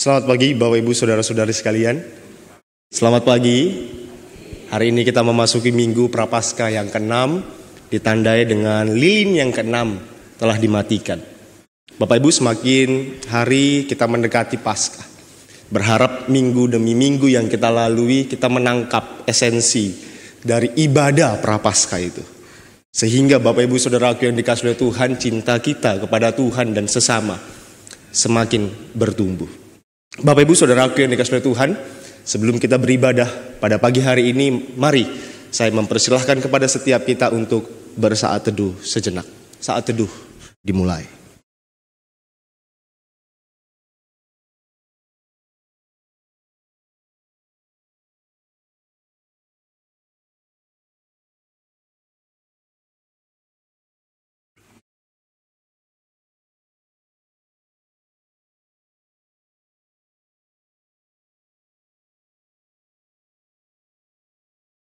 Selamat pagi Bapak Ibu Saudara-saudari sekalian. Selamat pagi. Hari ini kita memasuki Minggu Prapaskah yang ke-6, ditandai dengan lilin yang ke-6 telah dimatikan. Bapak Ibu, semakin hari kita mendekati Paskah. Berharap minggu demi minggu yang kita lalui, kita menangkap esensi dari ibadah Prapaskah itu. Sehingga Bapak Ibu Saudaraku yang dikasihi oleh Tuhan, cinta kita kepada Tuhan dan sesama semakin bertumbuh. Bapak Ibu Saudaraku yang dikasihi oleh Tuhan, sebelum kita beribadah pada pagi hari ini, mari saya mempersilahkan kepada setiap kita untuk bersaat teduh sejenak. Saat teduh dimulai.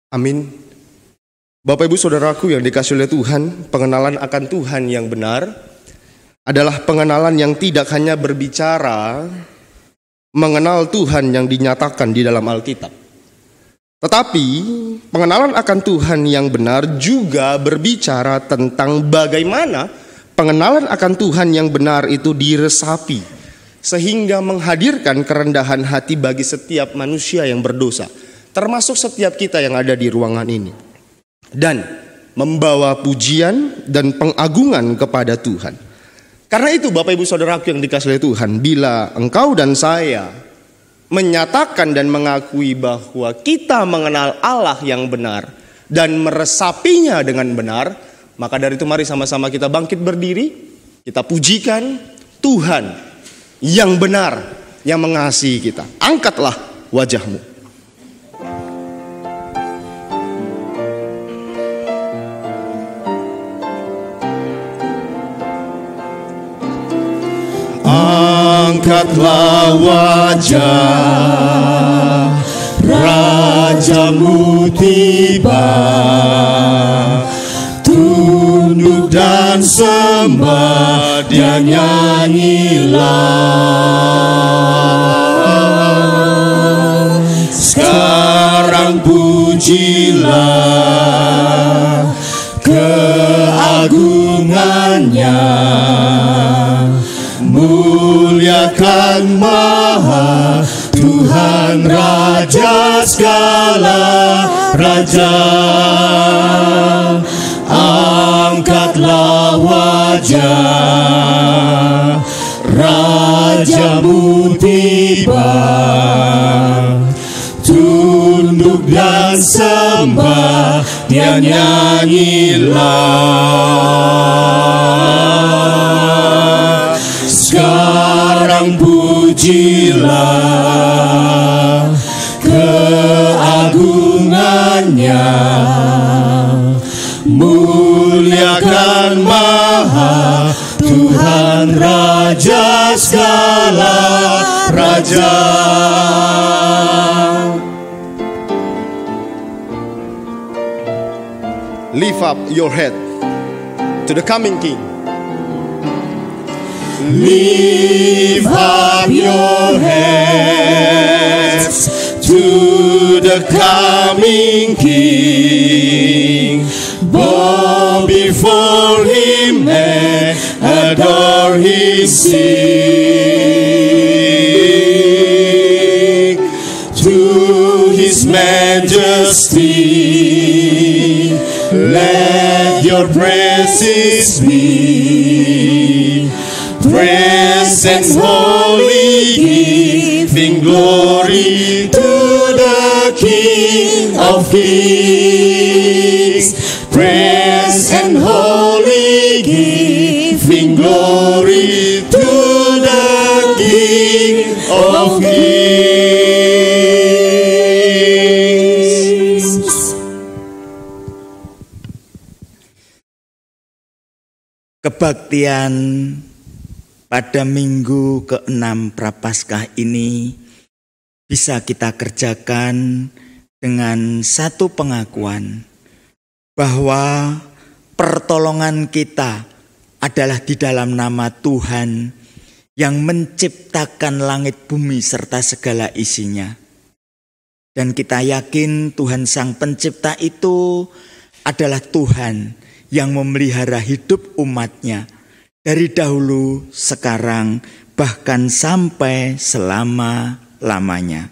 Amin. Bapak Ibu Saudaraku yang dikasihi oleh Tuhan, pengenalan akan Tuhan yang benar adalah pengenalan yang tidak hanya berbicara mengenal Tuhan yang dinyatakan di dalam Alkitab. Tetapi pengenalan akan Tuhan yang benar juga berbicara tentang bagaimana pengenalan akan Tuhan yang benar itu diresapi sehingga menghadirkan kerendahan hati bagi setiap manusia yang berdosa, termasuk setiap kita yang ada di ruangan ini, dan membawa pujian dan pengagungan kepada Tuhan. Karena itu Bapak Ibu Saudaraku yang dikasihi Tuhan, bila engkau dan saya menyatakan dan mengakui bahwa kita mengenal Allah yang benar dan meresapinya dengan benar, maka dari itu mari sama-sama kita bangkit berdiri, kita pujikan Tuhan yang benar, yang mengasihi kita. Angkatlah wajahmu. Angkatlah wajah, Rajamu tiba. Tunduk dan sembah, Dia nyanyilah. Sekarang pujilah keagungannya. Muliakan Maha Tuhan, Raja segala raja. Angkatlah wajah, Rajamu tiba. Tunduk dan sembah, Dia nyanyilah. Sekarang pujilah keagungannya. Muliakan Maha Tuhan, Raja segala raja. Lift up your head to the coming King. Lift up your heads to the coming King. Bow before Him and adore His Sing to His majesty. Let your praises be. Praise and holy, giving glory to the King of Kings. Praise and holy, giving glory to the King of Kings. Kebaktian pada minggu ke-6 Prapaskah ini bisa kita kerjakan dengan satu pengakuan bahwa pertolongan kita adalah di dalam nama Tuhan yang menciptakan langit bumi serta segala isinya. Dan kita yakin Tuhan Sang Pencipta itu adalah Tuhan yang memelihara hidup umatnya dari dahulu, sekarang, bahkan sampai selama-lamanya.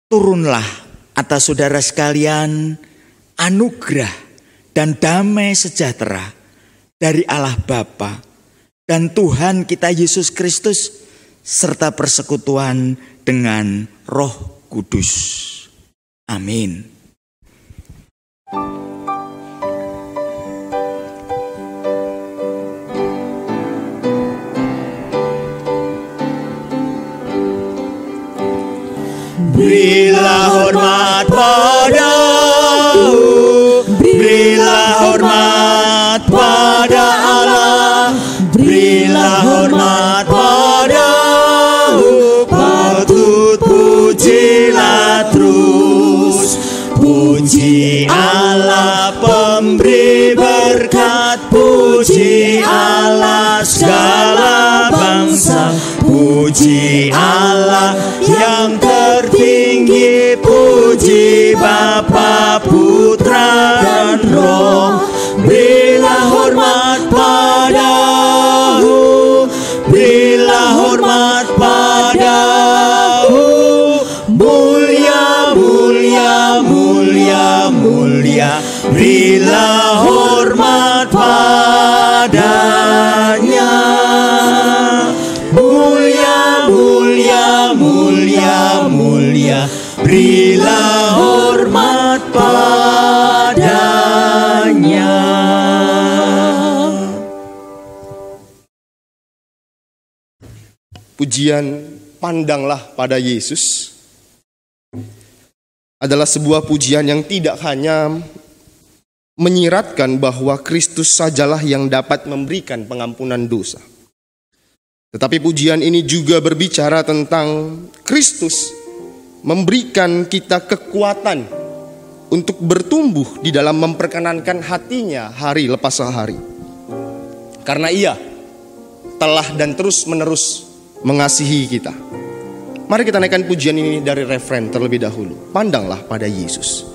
Turunlah atas saudara sekalian anugerah dan damai sejahtera dari Allah Bapa dan Tuhan kita Yesus Kristus serta persekutuan dengan Roh Kudus. Amin. Berilah hormat padamu, berilah hormat pada Allah, berilah hormat padamu, patut pujilah terus. Puji Allah pemberi berkat, puji Allah segala bangsa, puji Allah yang tertinggi, puji Bapa, Putra dan Roh. Berilah hormat padamu, berilah hormat padamu. Mulia, mulia, mulia, mulia, berilah hormat padanya. Mulia, mulia, mulia, mulia, berilah hormat padanya. Pujian "Pandanglah pada Yesus" adalah sebuah pujian yang tidak hanya menyiratkan bahwa Kristus sajalah yang dapat memberikan pengampunan dosa, tetapi pujian ini juga berbicara tentang Kristus memberikan kita kekuatan untuk bertumbuh di dalam memperkenankan hatinya hari lepas hari. Karena Ia telah dan terus-menerus mengasihi kita. Mari kita naikkan pujian ini dari refren terlebih dahulu. Pandanglah pada Yesus.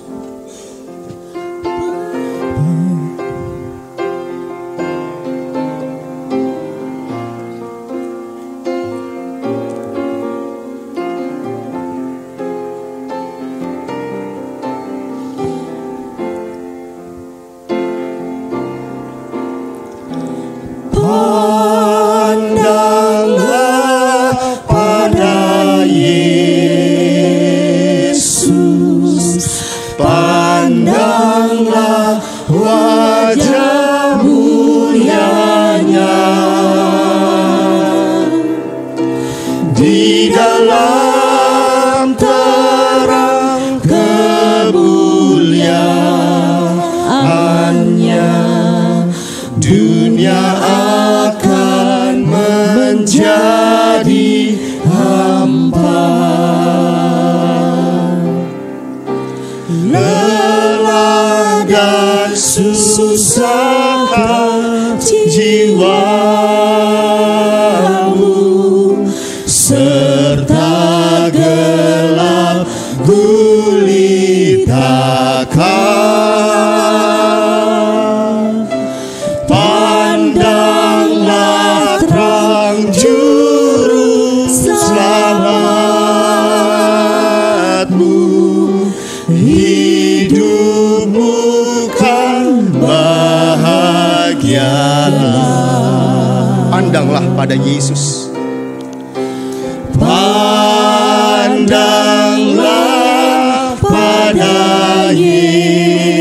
Pandanglah pada Yesus. Pandanglah pada Yesus.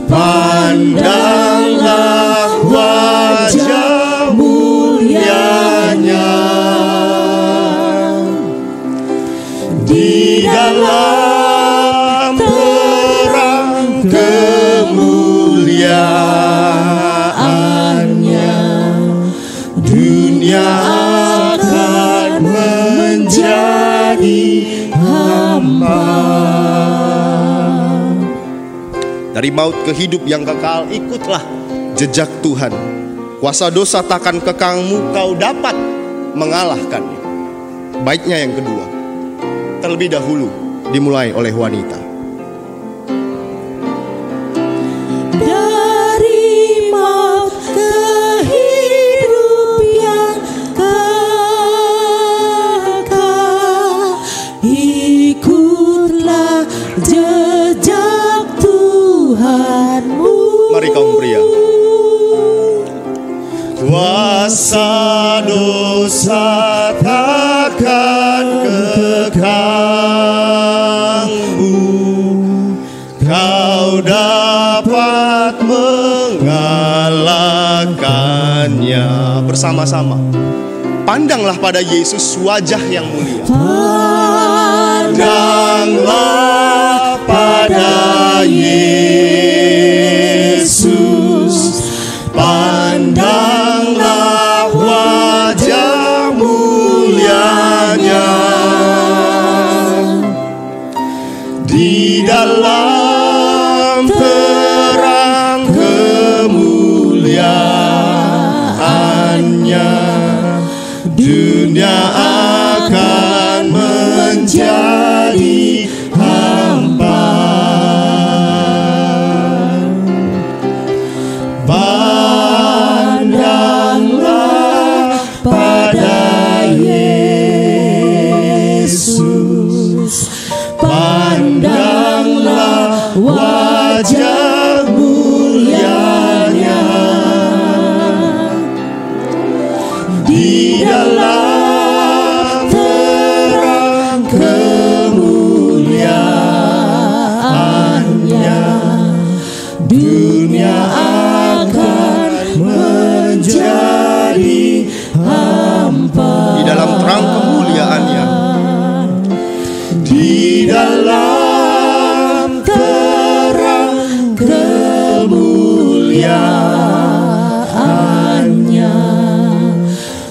Pandanglah wajah mulianya. Di dalam terang kemuliaannya, dunia akan menjadi hamba. Dari maut ke hidup yang kekal, ikutlah jejak Tuhan. Kuasa dosa takkan kekangmu, kau dapat mengalahkannya. Baiknya yang kedua, terlebih dahulu dimulai oleh wanita. Dari maut ke hidup yang kekal, ikutlah jejak Tuhanmu. Mari kaum pria. Kuasa dosa takkan kekangmu, kau dapat mengalahkannya. Bersama-sama, pandanglah pada Yesus, wajah yang mulia. Pandanglah pada Yesus, pandanglah wajah mulianya. Di dalam terang kemuliaannya, dunia akan menjadi hampa. Pandanglah pada Yesus, pandanglah wajah mulianya. Di dalam terang kemuliaannya, dunia akan menjadi hampa. Di dalam terang kemuliaannya, di dalam terang kemuliaannya,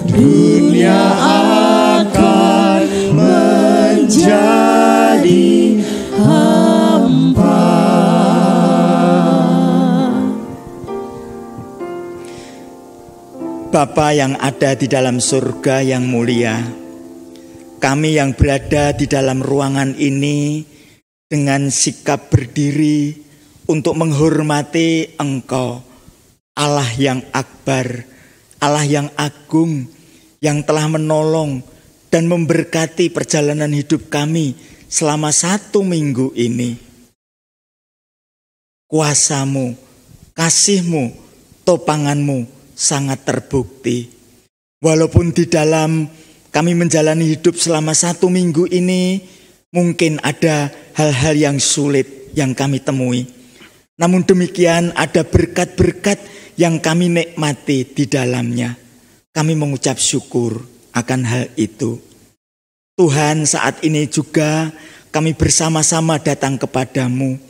dunia akan menjadi hampa. Bapa yang ada di dalam surga yang mulia, kami yang berada di dalam ruangan ini dengan sikap berdiri untuk menghormati Engkau, Allah yang akbar, Allah yang agung, yang telah menolong dan memberkati perjalanan hidup kami selama 1 minggu ini. Kuasa-Mu, kasih-Mu, topangan-Mu sangat terbukti. Walaupun di dalam kami menjalani hidup selama 1 minggu ini, mungkin ada hal-hal yang sulit yang kami temui. Namun demikian ada berkat-berkat yang kami nikmati di dalamnya. Kami mengucap syukur akan hal itu. Tuhan, saat ini juga kami bersama-sama datang kepadamu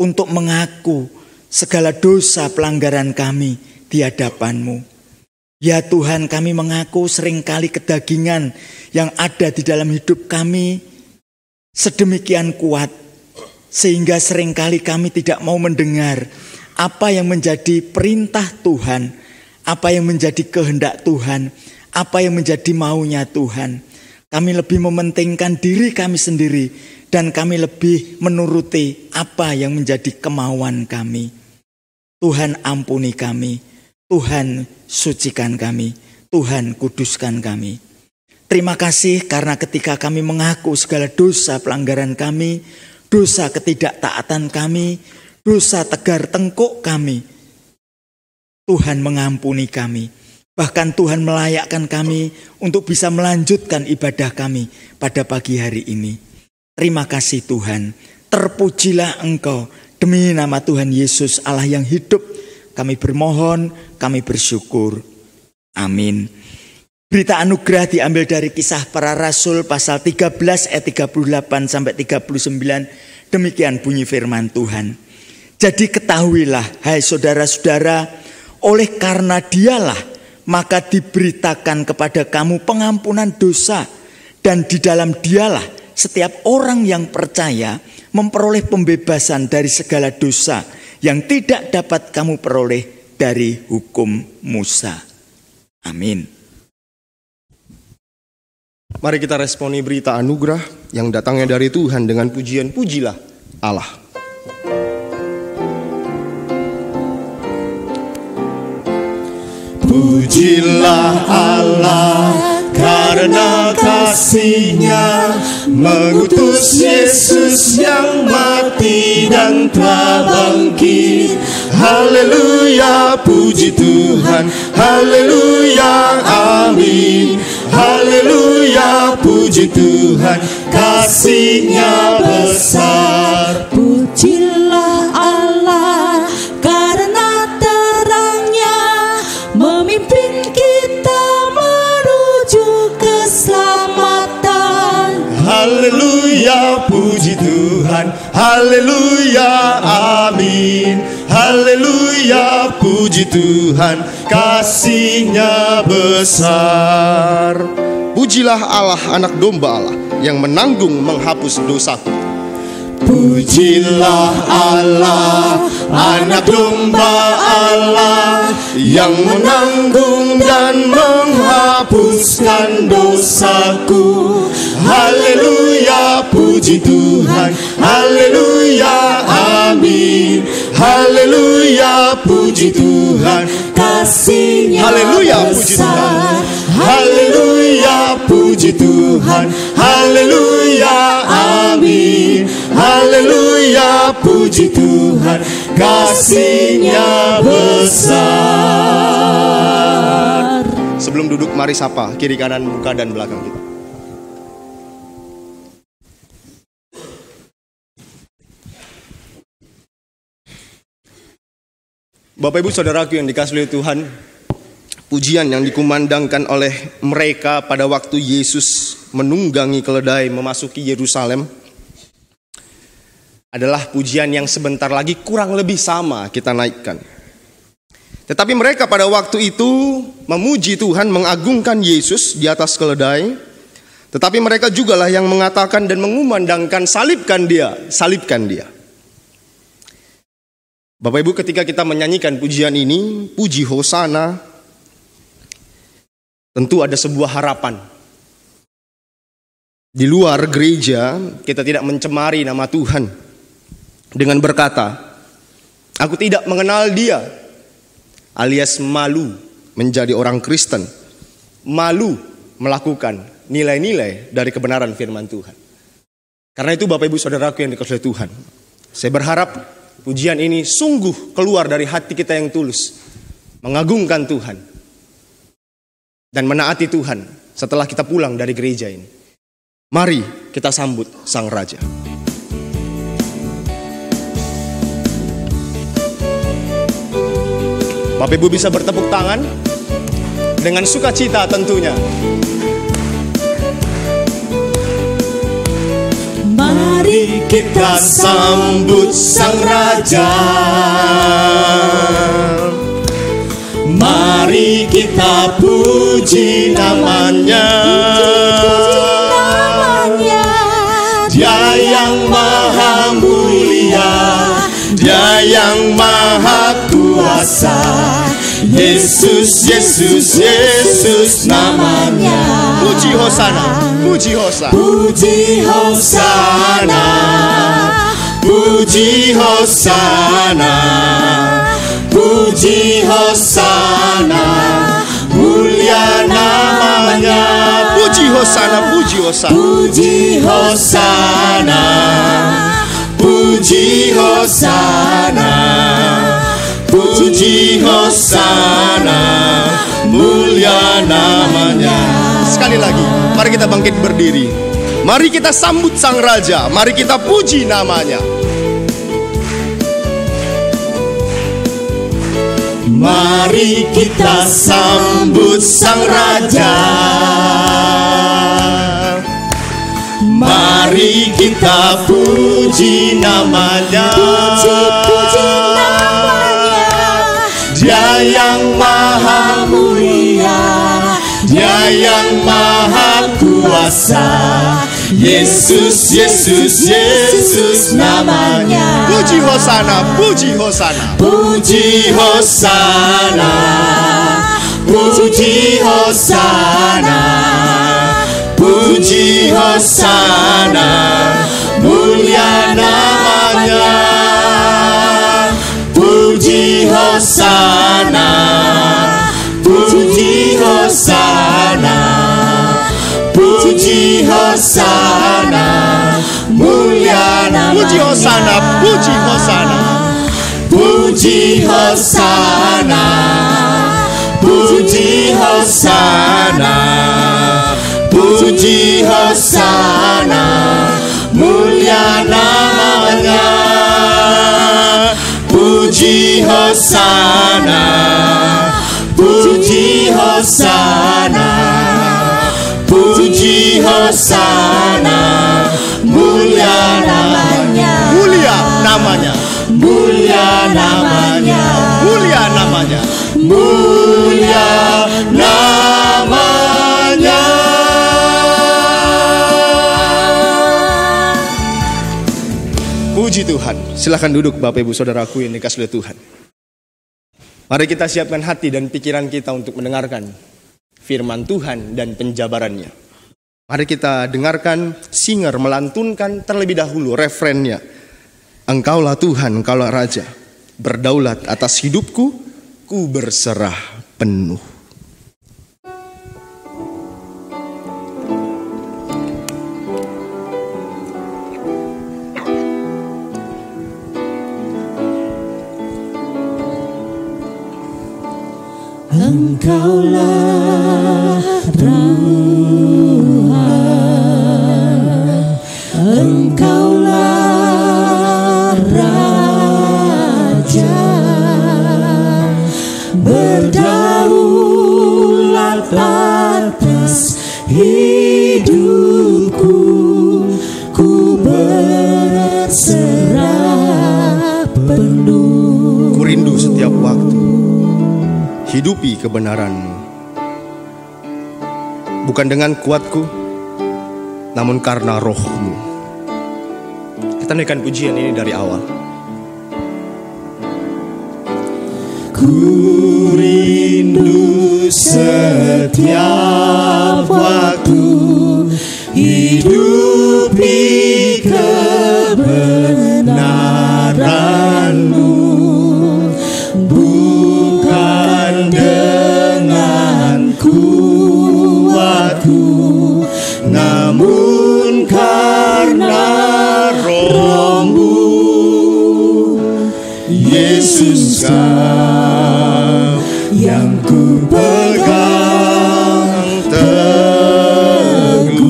untuk mengaku segala dosa pelanggaran kami di hadapan-Mu. Ya Tuhan, kami mengaku seringkali kedagingan yang ada di dalam hidup kami sedemikian kuat, sehingga seringkali kami tidak mau mendengar apa yang menjadi perintah Tuhan, apa yang menjadi kehendak Tuhan, apa yang menjadi maunya Tuhan. Kami lebih mementingkan diri kami sendiri dan kami lebih menuruti apa yang menjadi kemauan kami. Tuhan, ampuni kami. Tuhan, sucikan kami. Tuhan, kuduskan kami. Terima kasih karena ketika kami mengaku segala dosa pelanggaran kami, dosa ketidaktaatan kami, dosa tegar tengkuk kami, Tuhan mengampuni kami. Bahkan Tuhan melayakkan kami untuk bisa melanjutkan ibadah kami pada pagi hari ini. Terima kasih Tuhan. Terpujilah Engkau demi nama Tuhan Yesus Allah yang hidup. Kami bermohon, kami bersyukur. Amin. Berita anugerah diambil dari Kisah Para Rasul pasal 13 ayat 38 sampai 39. Demikian bunyi firman Tuhan. Jadi ketahuilah, hai saudara-saudara, oleh karena Dialah maka diberitakan kepada kamu pengampunan dosa, dan di dalam Dialah setiap orang yang percaya memperoleh pembebasan dari segala dosa yang tidak dapat kamu peroleh dari hukum Musa. Amin. Mari kita responi berita anugerah yang datangnya dari Tuhan dengan pujian pujilah Allah. Pujilah Allah karena kasih-Nya mengutus Yesus yang mati dan telah bangkit. Haleluya, puji Tuhan. Haleluya, amin. Haleluya, puji Tuhan. Kasih-Nya besar. Pujilah Allah karena terang-Nya memimpin kita menuju keselamatan. Haleluya, puji Tuhan. Haleluya, amin. Haleluya, puji Tuhan. Kasih-Nya besar. Pujilah Allah, anak domba Allah yang menanggung menghapus dosaku. Pujilah Allah, anak domba Allah yang menanggung dan menghapuskan dosaku. Haleluya, puji Tuhan. Haleluya, amin. Haleluya, puji Tuhan. Kasih-Nya Haleluya, puji Tuhan. besar. Haleluya, puji Tuhan. Haleluya, amin. Haleluya, puji Tuhan. Kasih-Nya besar. Sebelum duduk, mari sapa kiri kanan muka dan belakang kita. Bapak Ibu Saudaraku yang dikasihi oleh Tuhan, pujian yang dikumandangkan oleh mereka pada waktu Yesus menunggangi keledai memasuki Yerusalem adalah pujian yang sebentar lagi kurang lebih sama kita naikkan. Tetapi mereka pada waktu itu memuji Tuhan, mengagungkan Yesus di atas keledai. Tetapi mereka jugalah yang mengatakan dan mengumandangkan, salibkan dia, salibkan dia. Bapak Ibu, ketika kita menyanyikan pujian ini, puji Hosana, tentu ada sebuah harapan. Di luar gereja, kita tidak mencemari nama Tuhan dengan berkata, aku tidak mengenal dia, alias malu menjadi orang Kristen, malu melakukan nilai-nilai dari kebenaran firman Tuhan. Karena itu Bapak Ibu Saudaraku yang dikasihi Tuhan, saya berharap pujian ini sungguh keluar dari hati kita yang tulus, mengagungkan Tuhan dan menaati Tuhan setelah kita pulang dari gereja ini. Mari kita sambut Sang Raja. Bapak Ibu bisa bertepuk tangan dengan sukacita tentunya. Mari kita sambut Sang Raja. Mari kita puji namanya. Dia yang maha mulia, Dia yang maha kuasa. Yesus, Yesus, Yesus namanya. Puji Hosana, puji Hosana. Puji Hosana, puji Hosana, puji Hosana, mulia namanya. Puji Hosana, puji Hosana. Puji Hosana, puji Hosana, puji Hosana, mulia namanya. Sekali lagi, mari kita bangkit berdiri. Mari kita sambut Sang Raja. Mari kita puji namanya. Mari kita sambut Sang Raja. Mari kita puji namanya. Puji namanya. Dia yang maha mulia, Dia yang maha kuasa. Yesus, Yesus, Yesus namanya. Puji hosana, puji hosana. Puji hosana, puji hosana, puji hosana, mulia namanya. Puji hosana, puji hosana, puji hosana, mulia namanya. Puji hosana, puji hosana. Puji hosana, puji hosana, puji hosana, mulia namanya. Puji hosana, puji hosana, puji hosana, mulia namanya. Mulia namanya. Mulia namanya. Mulia namanya. Mulia namanya. Puji Tuhan. Silakan duduk Bapak Ibu Saudaraku yang dikasihi oleh Tuhan. Mari kita siapkan hati dan pikiran kita untuk mendengarkan firman Tuhan dan penjabarannya. Mari kita dengarkan singer melantunkan terlebih dahulu refrennya. Engkaulah Tuhan, Engkaulah Raja, berdaulat atas hidupku, ku berserah penuh. Engkaulah Tuhan, Engkaulah Raja, berdaulat atas hidupku, ku berserah penuh. Ku rindu setiap waktu hidupi kebenaran-Mu, bukan dengan kuatku, namun karena Roh-Mu. Kita naikkan pujian ini dari awal. Ku rindu setiap waktu hidupi kebenaran-Mu, bukan dengan kuatku, namun karena Roh-Mu. Yesus, Kau yang ku pegang teguh.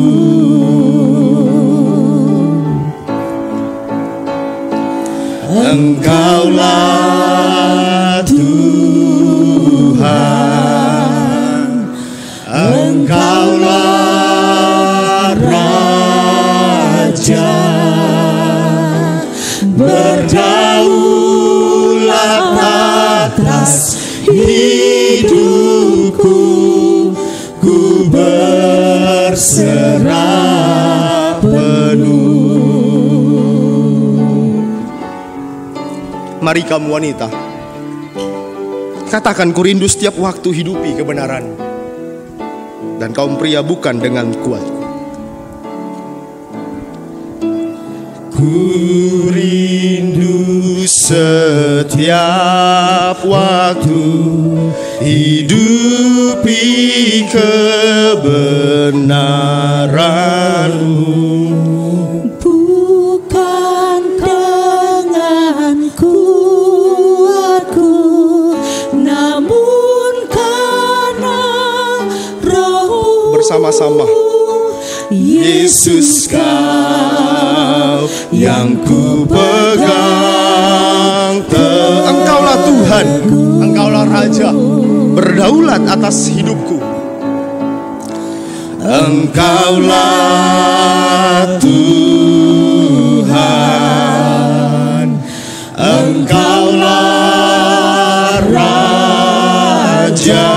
Engkaulah Tuhan, Engkaulah Raja, berdaulat atas hidupku, ku berserah penuh. Mari kamu wanita, katakan ku rindu setiap waktu hidupi kebenaran. Dan kaum pria bukan dengan kuatku. Ku rindu setiap waktu hidupi kebenaran-Mu, Bukan dengan kuatku, namun karena Roh-Mu. Bersama-sama. Yesus, Kau yang ku pegang teguh. Engkaulah Tuhan, Engkaulah Raja, berdaulat atas hidupku. Engkaulah Tuhan, Engkaulah Raja,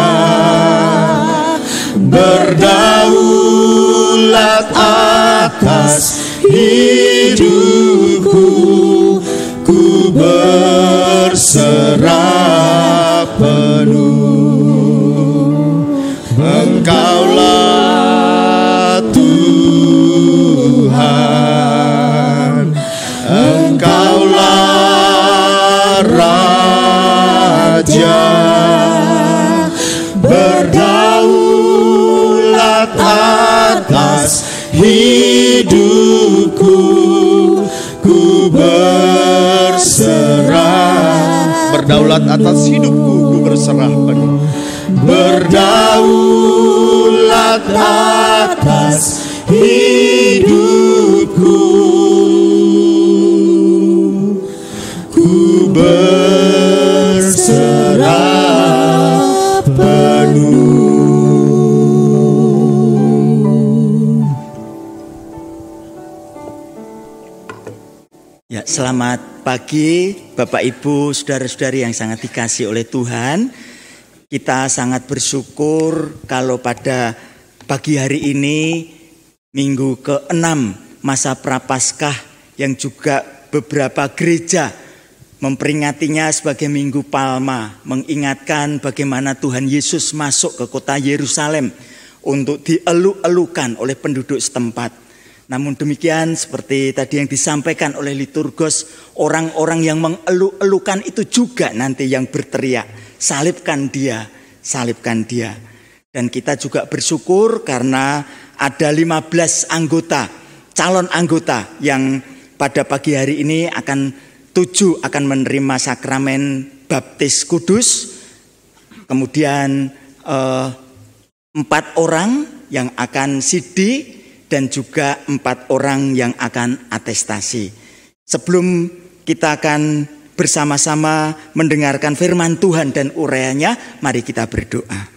berdaulat atas ku berserah penuh. Engkaulah Tuhan, Engkaulah Raja, berdaulat atas hidupku, ku berserah. Berdaulat atas hidupku, ku berserah penuh. Berdaulat atas hidupku, ku berserah penuh. Ya, selamat pagi Bapak Ibu, saudara-saudari yang sangat dikasihi oleh Tuhan. Kita sangat bersyukur kalau pada pagi hari ini, minggu ke-6 masa Prapaskah, yang juga beberapa gereja memperingatinya sebagai Minggu Palma, mengingatkan bagaimana Tuhan Yesus masuk ke kota Yerusalem untuk dielu-elukan oleh penduduk setempat. Namun demikian, seperti tadi yang disampaikan oleh liturgos, orang-orang yang mengelu-elukan itu juga nanti yang berteriak, salibkan dia, salibkan dia. Dan kita juga bersyukur karena ada 15 anggota, calon anggota yang pada pagi hari ini akan 7 akan menerima sakramen baptis kudus. Kemudian 4 orang yang akan sidi dan juga 4 orang yang akan atestasi. Sebelum kita akan bersama-sama mendengarkan firman Tuhan dan urayanya, mari kita berdoa.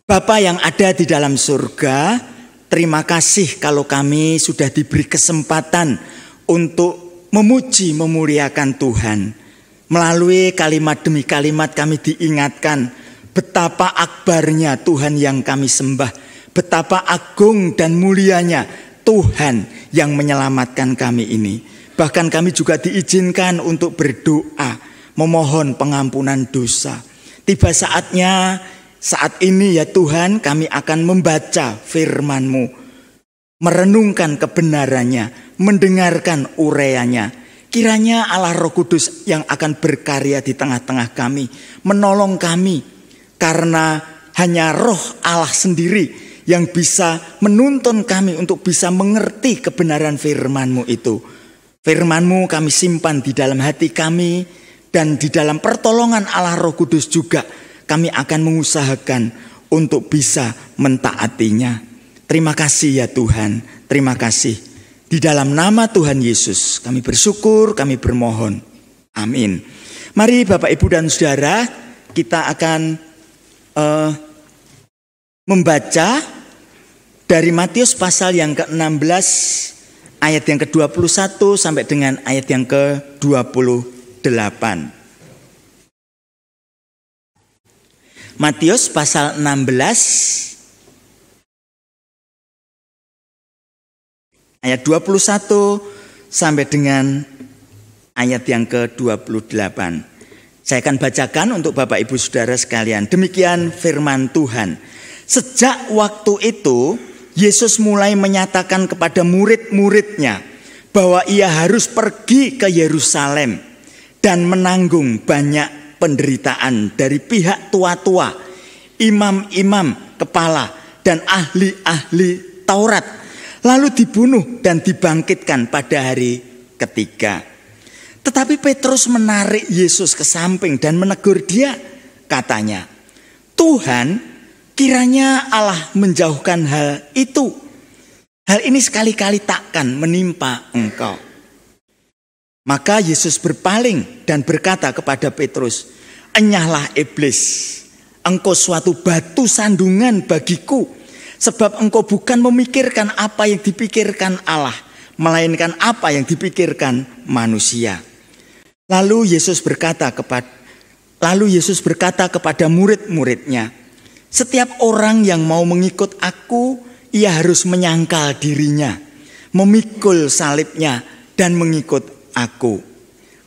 Bapa yang ada di dalam surga, terima kasih kalau kami sudah diberi kesempatan untuk memuji, memuliakan Tuhan. Melalui kalimat demi kalimat kami diingatkan betapa akbarnya Tuhan yang kami sembah, betapa agung dan mulianya Tuhan yang menyelamatkan kami ini. Bahkan kami juga diizinkan untuk berdoa, memohon pengampunan dosa. Tiba saatnya, saat ini ya Tuhan, kami akan membaca firman-Mu, merenungkan kebenarannya, mendengarkan urayanya. Kiranya Allah Roh Kudus yang akan berkarya di tengah-tengah kami, menolong kami, karena hanya Roh Allah sendiri yang bisa menuntun kami untuk bisa mengerti kebenaran firman-Mu itu. Firman-Mu kami simpan di dalam hati kami, dan di dalam pertolongan Allah Roh Kudus juga kami akan mengusahakan untuk bisa mentaatinya. Terima kasih ya Tuhan, terima kasih. Di dalam nama Tuhan Yesus kami bersyukur, kami bermohon. Amin. Mari Bapak Ibu dan Saudara, kita akan membaca dari Matius pasal yang ke-16 ayat yang ke-21 sampai dengan ayat yang ke-28. Matius pasal 16 ayat 21 sampai dengan ayat yang ke-28. Saya akan bacakan untuk Bapak Ibu Saudara sekalian. Demikian firman Tuhan. Sejak waktu itu Yesus mulai menyatakan kepada murid-muridnya bahwa ia harus pergi ke Yerusalem dan menanggung banyak penderitaan dari pihak tua-tua, imam-imam kepala dan ahli-ahli Taurat, lalu dibunuh dan dibangkitkan pada hari ketiga. Tetapi Petrus menarik Yesus ke samping dan menegur dia. Katanya, Tuhan, kiranya Allah menjauhkan hal itu. Hal ini sekali-kali takkan menimpa engkau. Maka Yesus berpaling dan berkata kepada Petrus, enyahlah iblis, engkau suatu batu sandungan bagiku, sebab engkau bukan memikirkan apa yang dipikirkan Allah, melainkan apa yang dipikirkan manusia. Lalu Yesus berkata kepada murid-muridnya, setiap orang yang mau mengikut aku, ia harus menyangkal dirinya, memikul salibnya dan mengikut aku.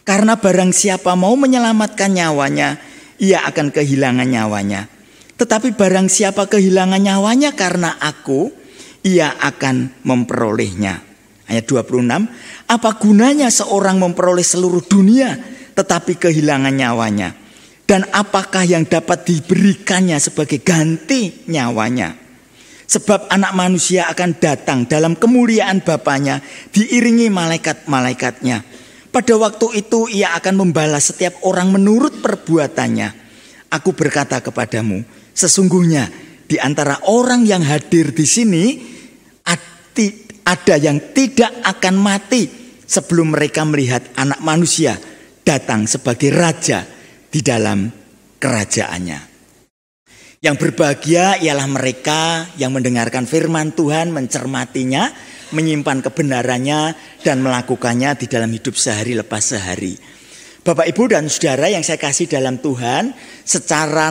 Karena barang siapa mau menyelamatkan nyawanya, ia akan kehilangan nyawanya. Tetapi barang siapa kehilangan nyawanya karena aku, ia akan memperolehnya. Ayat 26, apa gunanya seorang memperoleh seluruh dunia tetapi kehilangan nyawanya? Dan apakah yang dapat diberikannya sebagai ganti nyawanya? Sebab anak manusia akan datang dalam kemuliaan Bapanya diiringi malaikat-malaikatnya. Pada waktu itu ia akan membalas setiap orang menurut perbuatannya. Aku berkata kepadamu, sesungguhnya di antara orang yang hadir di sini ada yang tidak akan mati sebelum mereka melihat anak manusia datang sebagai raja di dalam kerajaannya. Yang berbahagia ialah mereka yang mendengarkan firman Tuhan, mencermatinya, menyimpan kebenarannya, dan melakukannya di dalam hidup sehari lepas sehari. Bapak, Ibu, dan Saudara yang saya kasih dalam Tuhan, secara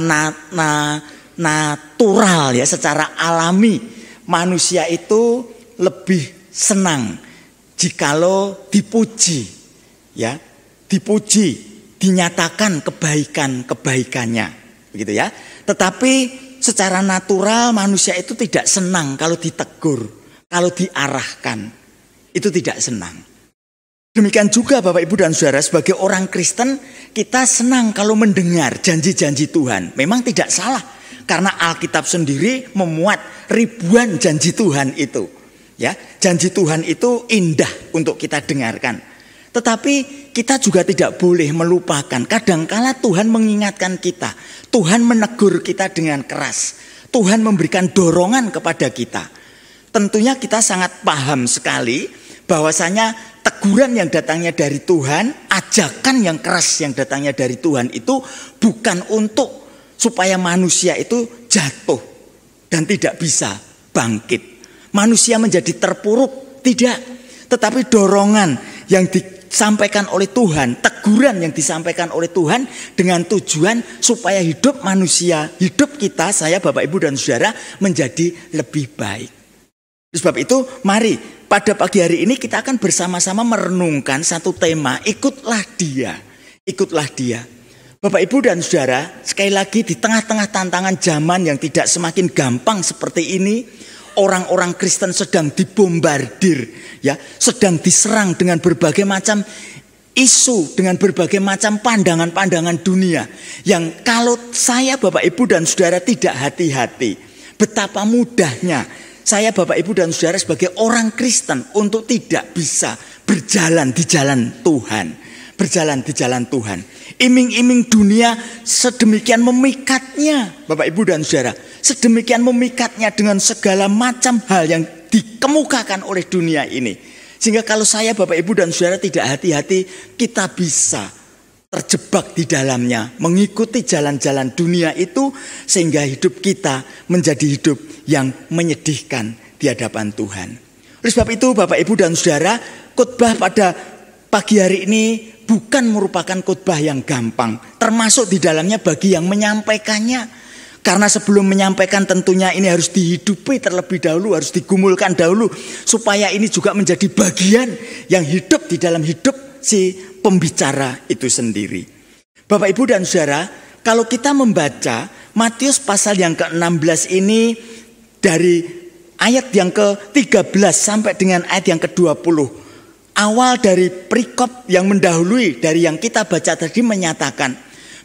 natural ya, secara alami, manusia itu lebih senang jikalau dipuji, ya, dipuji, dinyatakan kebaikan-kebaikannya, begitu ya. Tetapi secara natural manusia itu tidak senang kalau ditegur, kalau diarahkan, itu tidak senang. Demikian juga Bapak, Ibu, dan Saudara, sebagai orang Kristen kita senang kalau mendengar janji-janji Tuhan. Memang tidak salah, karena Alkitab sendiri memuat ribuan janji Tuhan itu. Ya, janji Tuhan itu indah untuk kita dengarkan. Tetapi kita juga tidak boleh melupakan, kadangkala Tuhan mengingatkan kita, Tuhan menegur kita dengan keras, Tuhan memberikan dorongan kepada kita. Tentunya kita sangat paham sekali bahwasanya teguran yang datangnya dari Tuhan, ajakan yang keras yang datangnya dari Tuhan itu bukan untuk supaya manusia itu jatuh dan tidak bisa bangkit. Manusia menjadi terpuruk, tidak. Tetapi dorongan yang disampaikan oleh Tuhan, teguran yang disampaikan oleh Tuhan dengan tujuan supaya hidup manusia, hidup kita, saya, Bapak, Ibu, dan Saudara menjadi lebih baik. Sebab itu mari pada pagi hari ini kita akan bersama-sama merenungkan satu tema, ikutlah dia, ikutlah dia. Bapak, Ibu, dan Saudara, sekali lagi di tengah-tengah tantangan zaman yang tidak semakin gampang seperti ini, orang-orang Kristen sedang dibombardir, ya, sedang diserang dengan berbagai macam isu, dengan berbagai macam pandangan-pandangan dunia. Yang kalau saya, Bapak, Ibu, dan Saudara tidak hati-hati, betapa mudahnya saya, Bapak, Ibu, dan Saudara sebagai orang Kristen untuk tidak bisa berjalan di jalan Tuhan, berjalan di jalan Tuhan. Iming-iming dunia sedemikian memikatnya, Bapak, Ibu, dan Saudara, sedemikian memikatnya dengan segala macam hal yang dikemukakan oleh dunia ini. Sehingga kalau saya, Bapak, Ibu, dan Saudara tidak hati-hati, kita bisa terjebak di dalamnya, mengikuti jalan-jalan dunia itu, sehingga hidup kita menjadi hidup yang menyedihkan di hadapan Tuhan. Oleh sebab itu, Bapak, Ibu, dan Saudara, khotbah pada pagi hari ini bukan merupakan khotbah yang gampang, termasuk di dalamnya bagi yang menyampaikannya. Karena sebelum menyampaikan tentunya ini harus dihidupi terlebih dahulu, harus digumulkan dahulu, supaya ini juga menjadi bagian yang hidup di dalam hidup si pembicara itu sendiri. Bapak, Ibu, dan Saudara, kalau kita membaca Matius pasal yang ke-16 ini dari ayat yang ke-13 sampai dengan ayat yang ke-20, awal dari perikop yang mendahului dari yang kita baca tadi menyatakan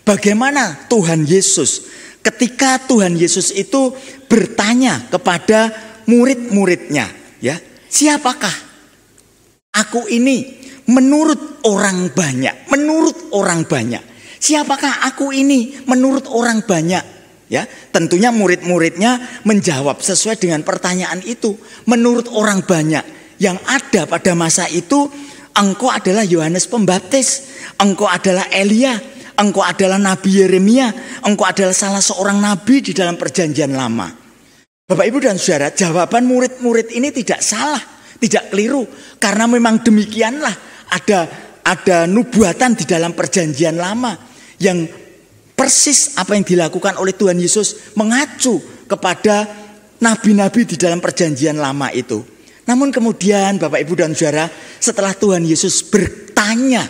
bagaimana Tuhan Yesus, ketika Tuhan Yesus itu bertanya kepada murid-muridnya, ya, siapakah aku ini menurut orang banyak, menurut orang banyak. Siapakah aku ini menurut orang banyak? Ya, tentunya murid-muridnya menjawab sesuai dengan pertanyaan itu. Menurut orang banyak yang ada pada masa itu, engkau adalah Yohanes Pembaptis, engkau adalah Elia, engkau adalah Nabi Yeremia, engkau adalah salah seorang nabi di dalam perjanjian lama. Bapak, Ibu, dan Saudara, jawaban murid-murid ini tidak salah, tidak keliru, karena memang demikianlah ada nubuatan di dalam perjanjian lama yang persis apa yang dilakukan oleh Tuhan Yesus mengacu kepada nabi-nabi di dalam perjanjian lama itu. Namun kemudian Bapak Ibu dan Saudara, setelah Tuhan Yesus bertanya,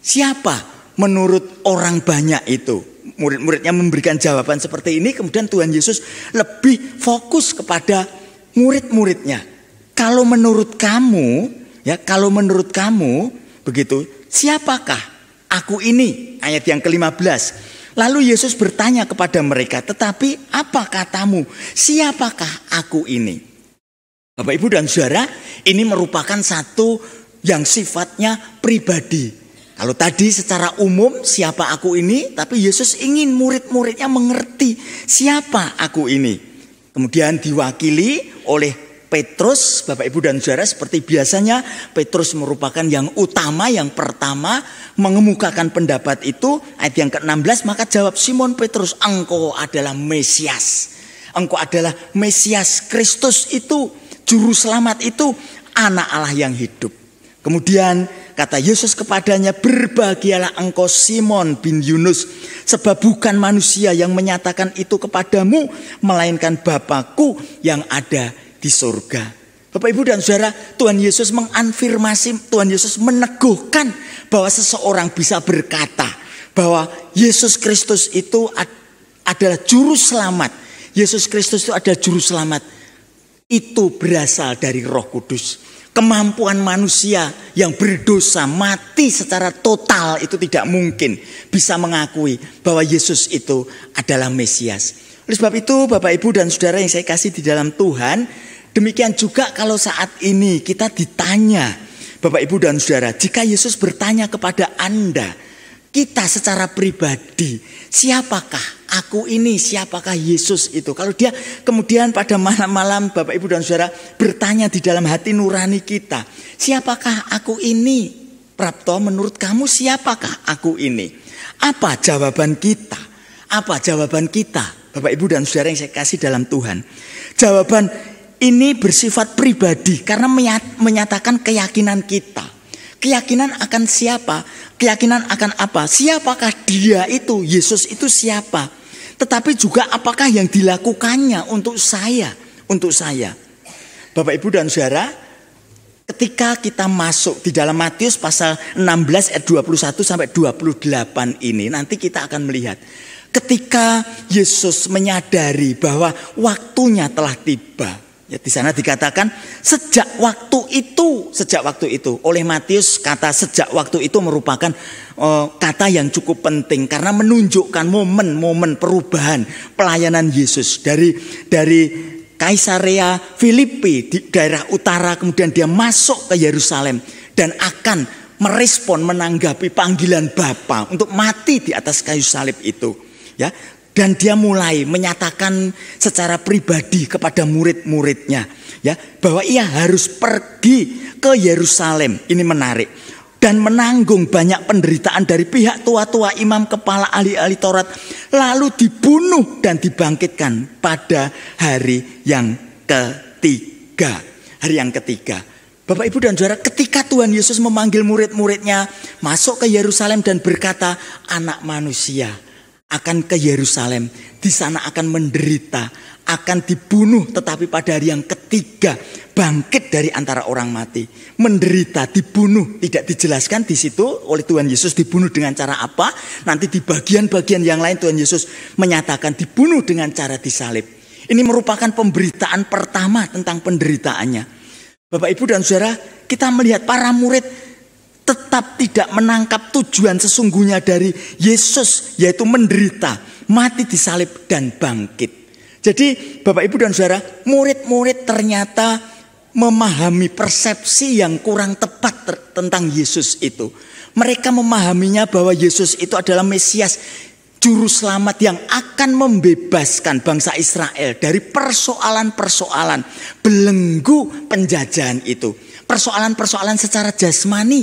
siapa menurut orang banyak itu? Murid-muridnya memberikan jawaban seperti ini, kemudian Tuhan Yesus lebih fokus kepada murid-muridnya. Kalau menurut kamu, begitu, siapakah aku ini? Ayat yang ke-15. Lalu Yesus bertanya kepada mereka, tetapi apa katamu? Siapakah aku ini? Bapak Ibu dan Saudara, ini merupakan satu yang sifatnya pribadi. Kalau tadi secara umum siapa aku ini, tapi Yesus ingin murid-muridnya mengerti siapa aku ini. Kemudian diwakili oleh Petrus. Bapak Ibu dan Saudara, seperti biasanya Petrus merupakan yang utama, yang pertama mengemukakan pendapat itu. Ayat yang ke-16, maka jawab Simon Petrus, engkau adalah Mesias. Engkau adalah Mesias, Kristus itu, Juru Selamat itu, Anak Allah yang hidup. Kemudian kata Yesus kepadanya, berbahagialah engkau Simon bin Yunus, sebab bukan manusia yang menyatakan itu kepadamu, melainkan Bapa-Ku yang ada di surga. Bapak Ibu dan Saudara, Tuhan Yesus mengonfirmasi, Tuhan Yesus meneguhkan bahwa seseorang bisa berkata bahwa Yesus Kristus itu adalah Juru Selamat. Yesus Kristus itu adalah Juru Selamat. Itu berasal dari Roh Kudus. Kemampuan manusia yang berdosa mati secara total itu tidak mungkin bisa mengakui bahwa Yesus itu adalah Mesias. Oleh sebab itu Bapak Ibu dan Saudara yang saya kasih di dalam Tuhan, demikian juga kalau saat ini kita ditanya, Bapak Ibu dan Saudara, jika Yesus bertanya kepada Anda, kita secara pribadi, siapakah aku ini, siapakah Yesus itu? Kalau dia kemudian pada malam-malam Bapak Ibu dan Saudara bertanya di dalam hati nurani kita, siapakah aku ini? Prapto, menurut kamu siapakah aku ini? Apa jawaban kita? Apa jawaban kita? Bapak Ibu dan Saudara yang saya kasih dalam Tuhan, jawaban ini bersifat pribadi karena menyatakan keyakinan kita. Keyakinan akan siapa? Keyakinan akan apa? Siapakah dia itu? Yesus itu siapa? Tetapi juga apakah yang dilakukannya untuk saya? Untuk saya. Bapak Ibu dan Saudara, ketika kita masuk di dalam Matius pasal 16 ayat 21 sampai 28 ini, nanti kita akan melihat ketika Yesus menyadari bahwa waktunya telah tiba. Ya, di sana dikatakan sejak waktu itu. Oleh Matius, kata sejak waktu itu merupakan kata yang cukup penting karena menunjukkan momen-momen perubahan pelayanan Yesus dari Kaisarea Filipi di daerah utara, kemudian dia masuk ke Yerusalem dan akan merespon, menanggapi panggilan Bapa untuk mati di atas kayu salib itu. Ya. Dan dia mulai menyatakan secara pribadi kepada murid-muridnya, ya, bahwa ia harus pergi ke Yerusalem. Ini menarik. Dan menanggung banyak penderitaan dari pihak tua-tua, imam kepala, ahli-ahli Taurat, lalu dibunuh dan dibangkitkan pada hari yang ketiga. Hari yang ketiga. Bapak Ibu dan Saudara, ketika Tuhan Yesus memanggil murid-muridnya masuk ke Yerusalem dan berkata, anak manusia akan ke Yerusalem, di sana akan menderita, akan dibunuh, tetapi pada hari yang ketiga bangkit dari antara orang mati. Menderita, dibunuh, tidak dijelaskan di situ oleh Tuhan Yesus dibunuh dengan cara apa. Nanti di bagian-bagian yang lain Tuhan Yesus menyatakan dibunuh dengan cara disalib. Ini merupakan pemberitaan pertama tentang penderitaannya. Bapak Ibu dan Saudara, kita melihat para murid tetap tidak menangkap tujuan sesungguhnya dari Yesus, yaitu menderita, mati disalib dan bangkit. Jadi Bapak Ibu dan Saudara, murid-murid ternyata memahami persepsi yang kurang tepat tentang Yesus itu. Mereka memahaminya bahwa Yesus itu adalah Mesias, Juru Selamat yang akan membebaskan bangsa Israel dari persoalan-persoalan belenggu penjajahan itu. Persoalan-persoalan secara jasmani,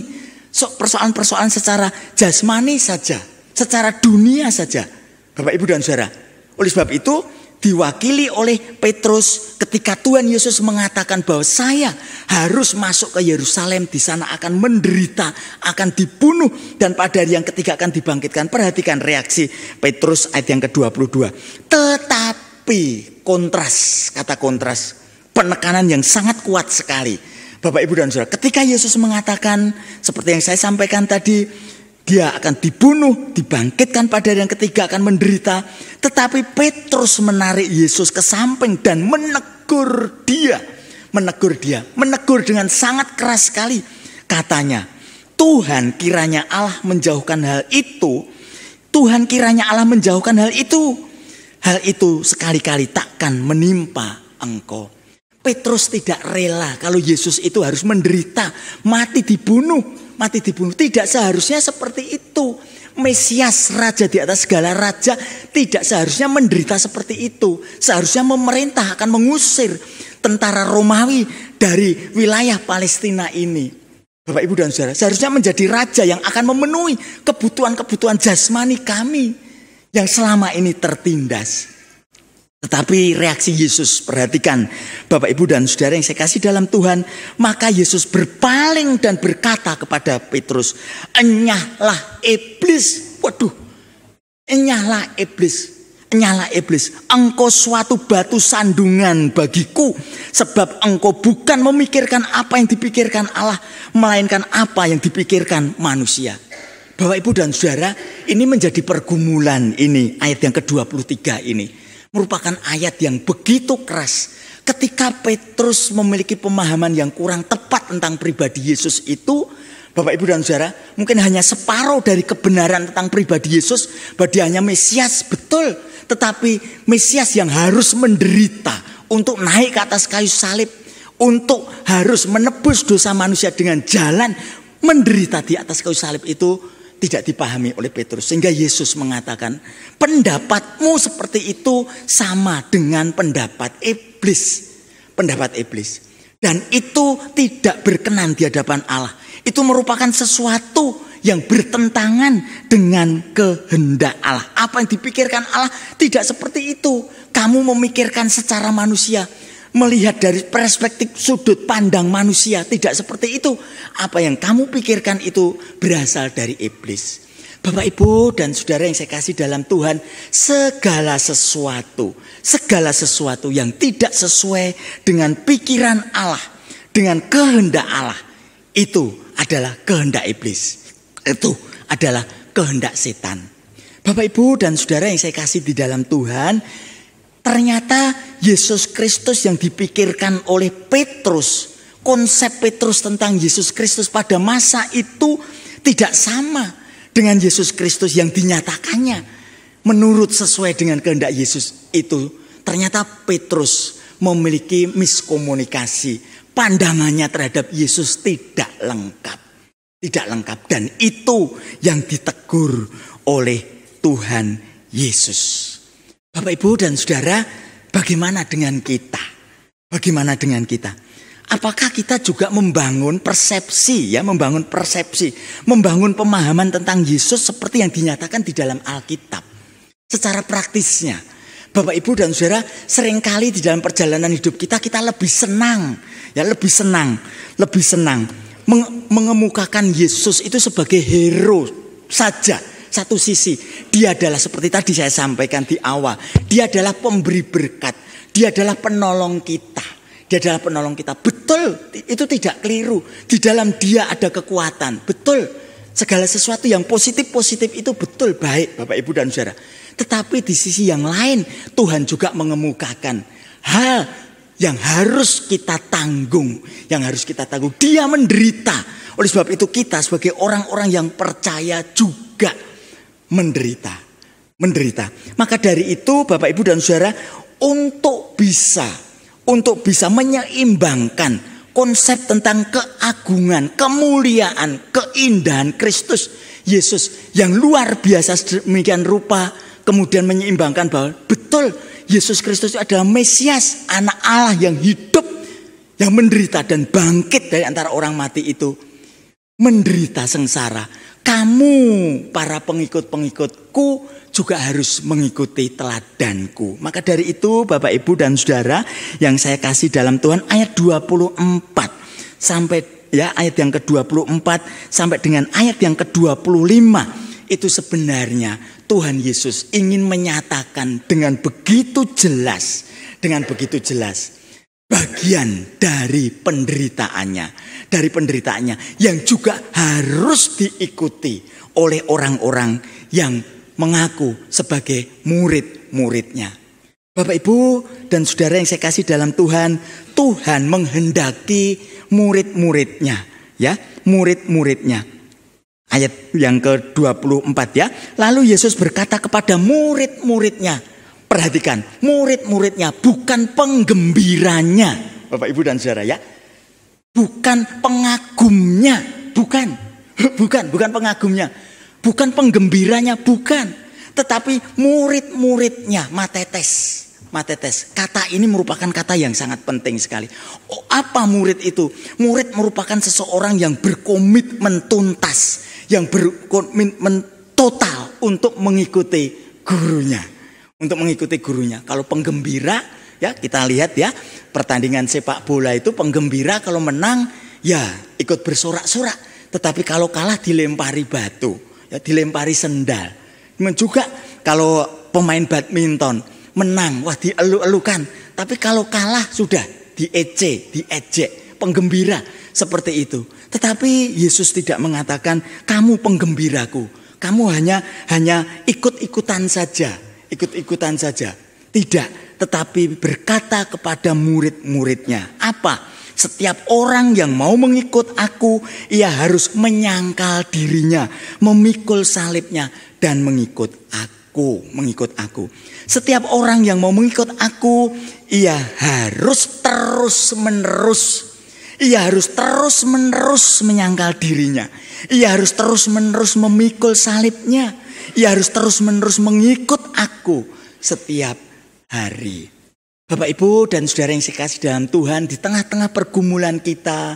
persoalan-persoalan secara jasmani saja, secara dunia saja, Bapak Ibu dan Saudara. Oleh sebab itu diwakili oleh Petrus ketika Tuhan Yesus mengatakan bahwa saya harus masuk ke Yerusalem, di sana akan menderita, akan dibunuh, dan pada hari yang ketiga akan dibangkitkan. Perhatikan reaksi Petrus ayat yang ke-22. Tetapi kontras, kata kontras, Penekanan yang sangat kuat sekali. Bapak, Ibu, dan Saudara, ketika Yesus mengatakan seperti yang saya sampaikan tadi, dia akan dibunuh, dibangkitkan pada hari yang ketiga, akan menderita. Tetapi Petrus menarik Yesus ke samping dan menegur dia. Menegur dengan sangat keras sekali. Katanya, Tuhan kiranya Allah menjauhkan hal itu. Tuhan kiranya Allah menjauhkan hal itu. Hal itu sekali-kali takkan menimpa engkau. Petrus tidak rela kalau Yesus itu harus menderita, mati dibunuh. Tidak seharusnya seperti itu. Mesias, raja di atas segala raja, tidak seharusnya menderita seperti itu. Seharusnya memerintah akan mengusir tentara Romawi dari wilayah Palestina ini. Bapak, Ibu, dan Saudara, seharusnya menjadi raja yang akan memenuhi kebutuhan-kebutuhan jasmani kami yang selama ini tertindas. Tetapi reaksi Yesus, perhatikan Bapak, Ibu, dan Saudara yang saya kasih dalam Tuhan. Maka Yesus berpaling dan berkata kepada Petrus, "Enyahlah iblis." Waduh, enyahlah iblis. Engkau suatu batu sandungan bagiku. Sebab engkau bukan memikirkan apa yang dipikirkan Allah, melainkan apa yang dipikirkan manusia. Bapak, Ibu, dan Saudara, ini menjadi pergumulan ini. Ayat yang ke-23 ini merupakan ayat yang begitu keras. Ketika Petrus memiliki pemahaman yang kurang tepat tentang pribadi Yesus itu, Bapak, Ibu, dan Saudara, mungkin hanya separuh dari kebenaran tentang pribadi Yesus, bahwa dia hanya Mesias, betul. Tetapi Mesias yang harus menderita untuk naik ke atas kayu salib, untuk harus menebus dosa manusia dengan jalan menderita di atas kayu salib itu tidak dipahami oleh Petrus. Sehingga Yesus mengatakan, pendapatmu seperti itu sama dengan pendapat iblis. Dan itu tidak berkenan di hadapan Allah. Itu merupakan sesuatu yang bertentangan dengan kehendak Allah. Apa yang dipikirkan Allah tidak seperti itu. Kamu memikirkan secara manusia, melihat dari perspektif sudut pandang manusia, tidak seperti itu. Apa yang kamu pikirkan itu berasal dari iblis. Bapak, Ibu, dan Saudara yang saya kasih dalam Tuhan, segala sesuatu yang tidak sesuai dengan pikiran Allah, dengan kehendak Allah, itu adalah kehendak iblis. Itu adalah kehendak setan. Bapak, Ibu, dan Saudara yang saya kasih di dalam Tuhan, ternyata Yesus Kristus yang dipikirkan oleh Petrus, konsep Petrus tentang Yesus Kristus pada masa itu tidak sama dengan Yesus Kristus yang dinyatakannya menurut sesuai dengan kehendak Yesus itu. Ternyata Petrus memiliki miskomunikasi. Pandangannya terhadap Yesus tidak lengkap. Dan itu yang ditegur oleh Tuhan Yesus. Bapak, Ibu, dan Saudara, bagaimana dengan kita? Apakah kita juga membangun persepsi, membangun pemahaman tentang Yesus seperti yang dinyatakan di dalam Alkitab? Secara praktisnya, Bapak, Ibu, dan Saudara, seringkali di dalam perjalanan hidup kita lebih senang mengemukakan Yesus itu sebagai hero saja. Satu sisi, dia adalah seperti tadi saya sampaikan di awal, dia adalah pemberi berkat, dia adalah penolong kita. Betul, itu tidak keliru. Di dalam dia ada kekuatan, betul. Segala sesuatu yang positif itu betul, baik, Bapak, Ibu, dan Saudara. Tetapi di sisi yang lain, Tuhan juga mengemukakan hal yang harus kita tanggung. Dia menderita. Oleh sebab itu kita sebagai orang-orang yang percaya juga menderita. Maka dari itu Bapak, Ibu, dan Saudara, untuk bisa menyeimbangkan konsep tentang keagungan, kemuliaan, keindahan Kristus Yesus yang luar biasa sedemikian rupa, kemudian menyeimbangkan bahwa betul Yesus Kristus adalah Mesias, anak Allah yang hidup, yang menderita dan bangkit dari antara orang mati itu, menderita sengsara. Kamu para pengikut-pengikutku juga harus mengikuti teladanku. Maka dari itu Bapak, Ibu, dan Saudara yang saya kasih dalam Tuhan, ayat 24 sampai ayat yang ke-24 sampai dengan ayat yang ke-25 itu sebenarnya Tuhan Yesus ingin menyatakan dengan begitu jelas bagian dari penderitaannya. Dari penderitaannya yang juga harus diikuti oleh orang-orang yang mengaku sebagai murid-muridnya. Bapak, Ibu, dan saudara yang saya kasih dalam Tuhan, Tuhan menghendaki murid-muridnya, ya, murid-muridnya. Ayat yang ke-24 ya. Lalu Yesus berkata kepada murid-muridnya, perhatikan, murid-muridnya, bukan penggembiranya, Bapak, Ibu, dan saudara ya. Bukan pengagumnya, bukan pengagumnya, bukan penggembiranya, bukan. Tetapi murid-muridnya, matetes. Kata ini merupakan kata yang sangat penting sekali. Oh, apa murid itu? Murid merupakan seseorang yang berkomitmen tuntas, yang berkomitmen total untuk mengikuti gurunya. Kalau penggembira, ya kita lihat ya, pertandingan sepak bola itu penggembira kalau menang ya ikut bersorak-sorak. Tetapi kalau kalah dilempari batu, ya dilempari sendal. Juga kalau pemain badminton menang, wah dielu-elukan. Tapi kalau kalah sudah diejek, penggembira seperti itu. Tetapi Yesus tidak mengatakan kamu penggembiraku, kamu hanya ikut-ikutan saja. Tidak, tetapi berkata kepada murid-muridnya, apa? Setiap orang yang mau mengikut aku, ia harus menyangkal dirinya, memikul salibnya, dan mengikut aku. Setiap orang yang mau mengikut aku, ia harus terus-menerus menyangkal dirinya. Ia harus terus-menerus memikul salibnya. Ia harus terus-menerus mengikut aku setiap hari. Bapak, Ibu, dan saudara yang saya kasih dalam Tuhan, di tengah-tengah pergumulan kita,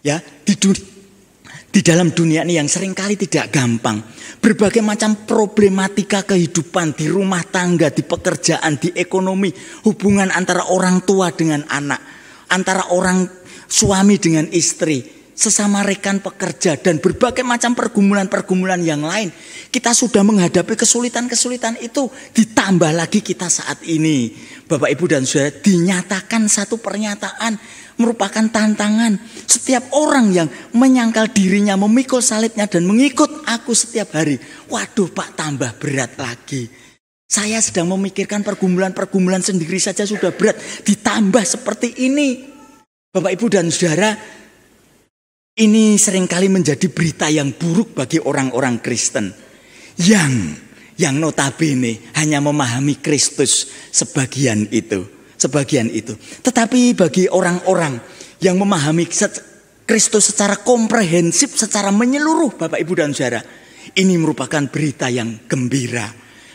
ya, di dalam dunia ini yang seringkali tidak gampang. Berbagai macam problematika kehidupan di rumah tangga, di pekerjaan, di ekonomi, hubungan antara orang tua dengan anak, antara orang suami dengan istri, sesama rekan pekerja, dan berbagai macam pergumulan-pergumulan yang lain. Kita sudah menghadapi kesulitan-kesulitan itu, ditambah lagi kita saat ini, Bapak, Ibu, dan saudara, dinyatakan satu pernyataan merupakan tantangan. Setiap orang yang menyangkal dirinya, memikul salibnya, dan mengikut aku setiap hari. Waduh Pak, tambah berat lagi. Saya sedang memikirkan pergumulan-pergumulan sendiri saja sudah berat, ditambah seperti ini. Bapak, Ibu, dan saudara, ini seringkali menjadi berita yang buruk bagi orang-orang Kristen yang notabene hanya memahami Kristus sebagian itu. Tetapi bagi orang-orang yang memahami Kristus secara komprehensif, secara menyeluruh, Bapak, Ibu, dan saudara, ini merupakan berita yang gembira.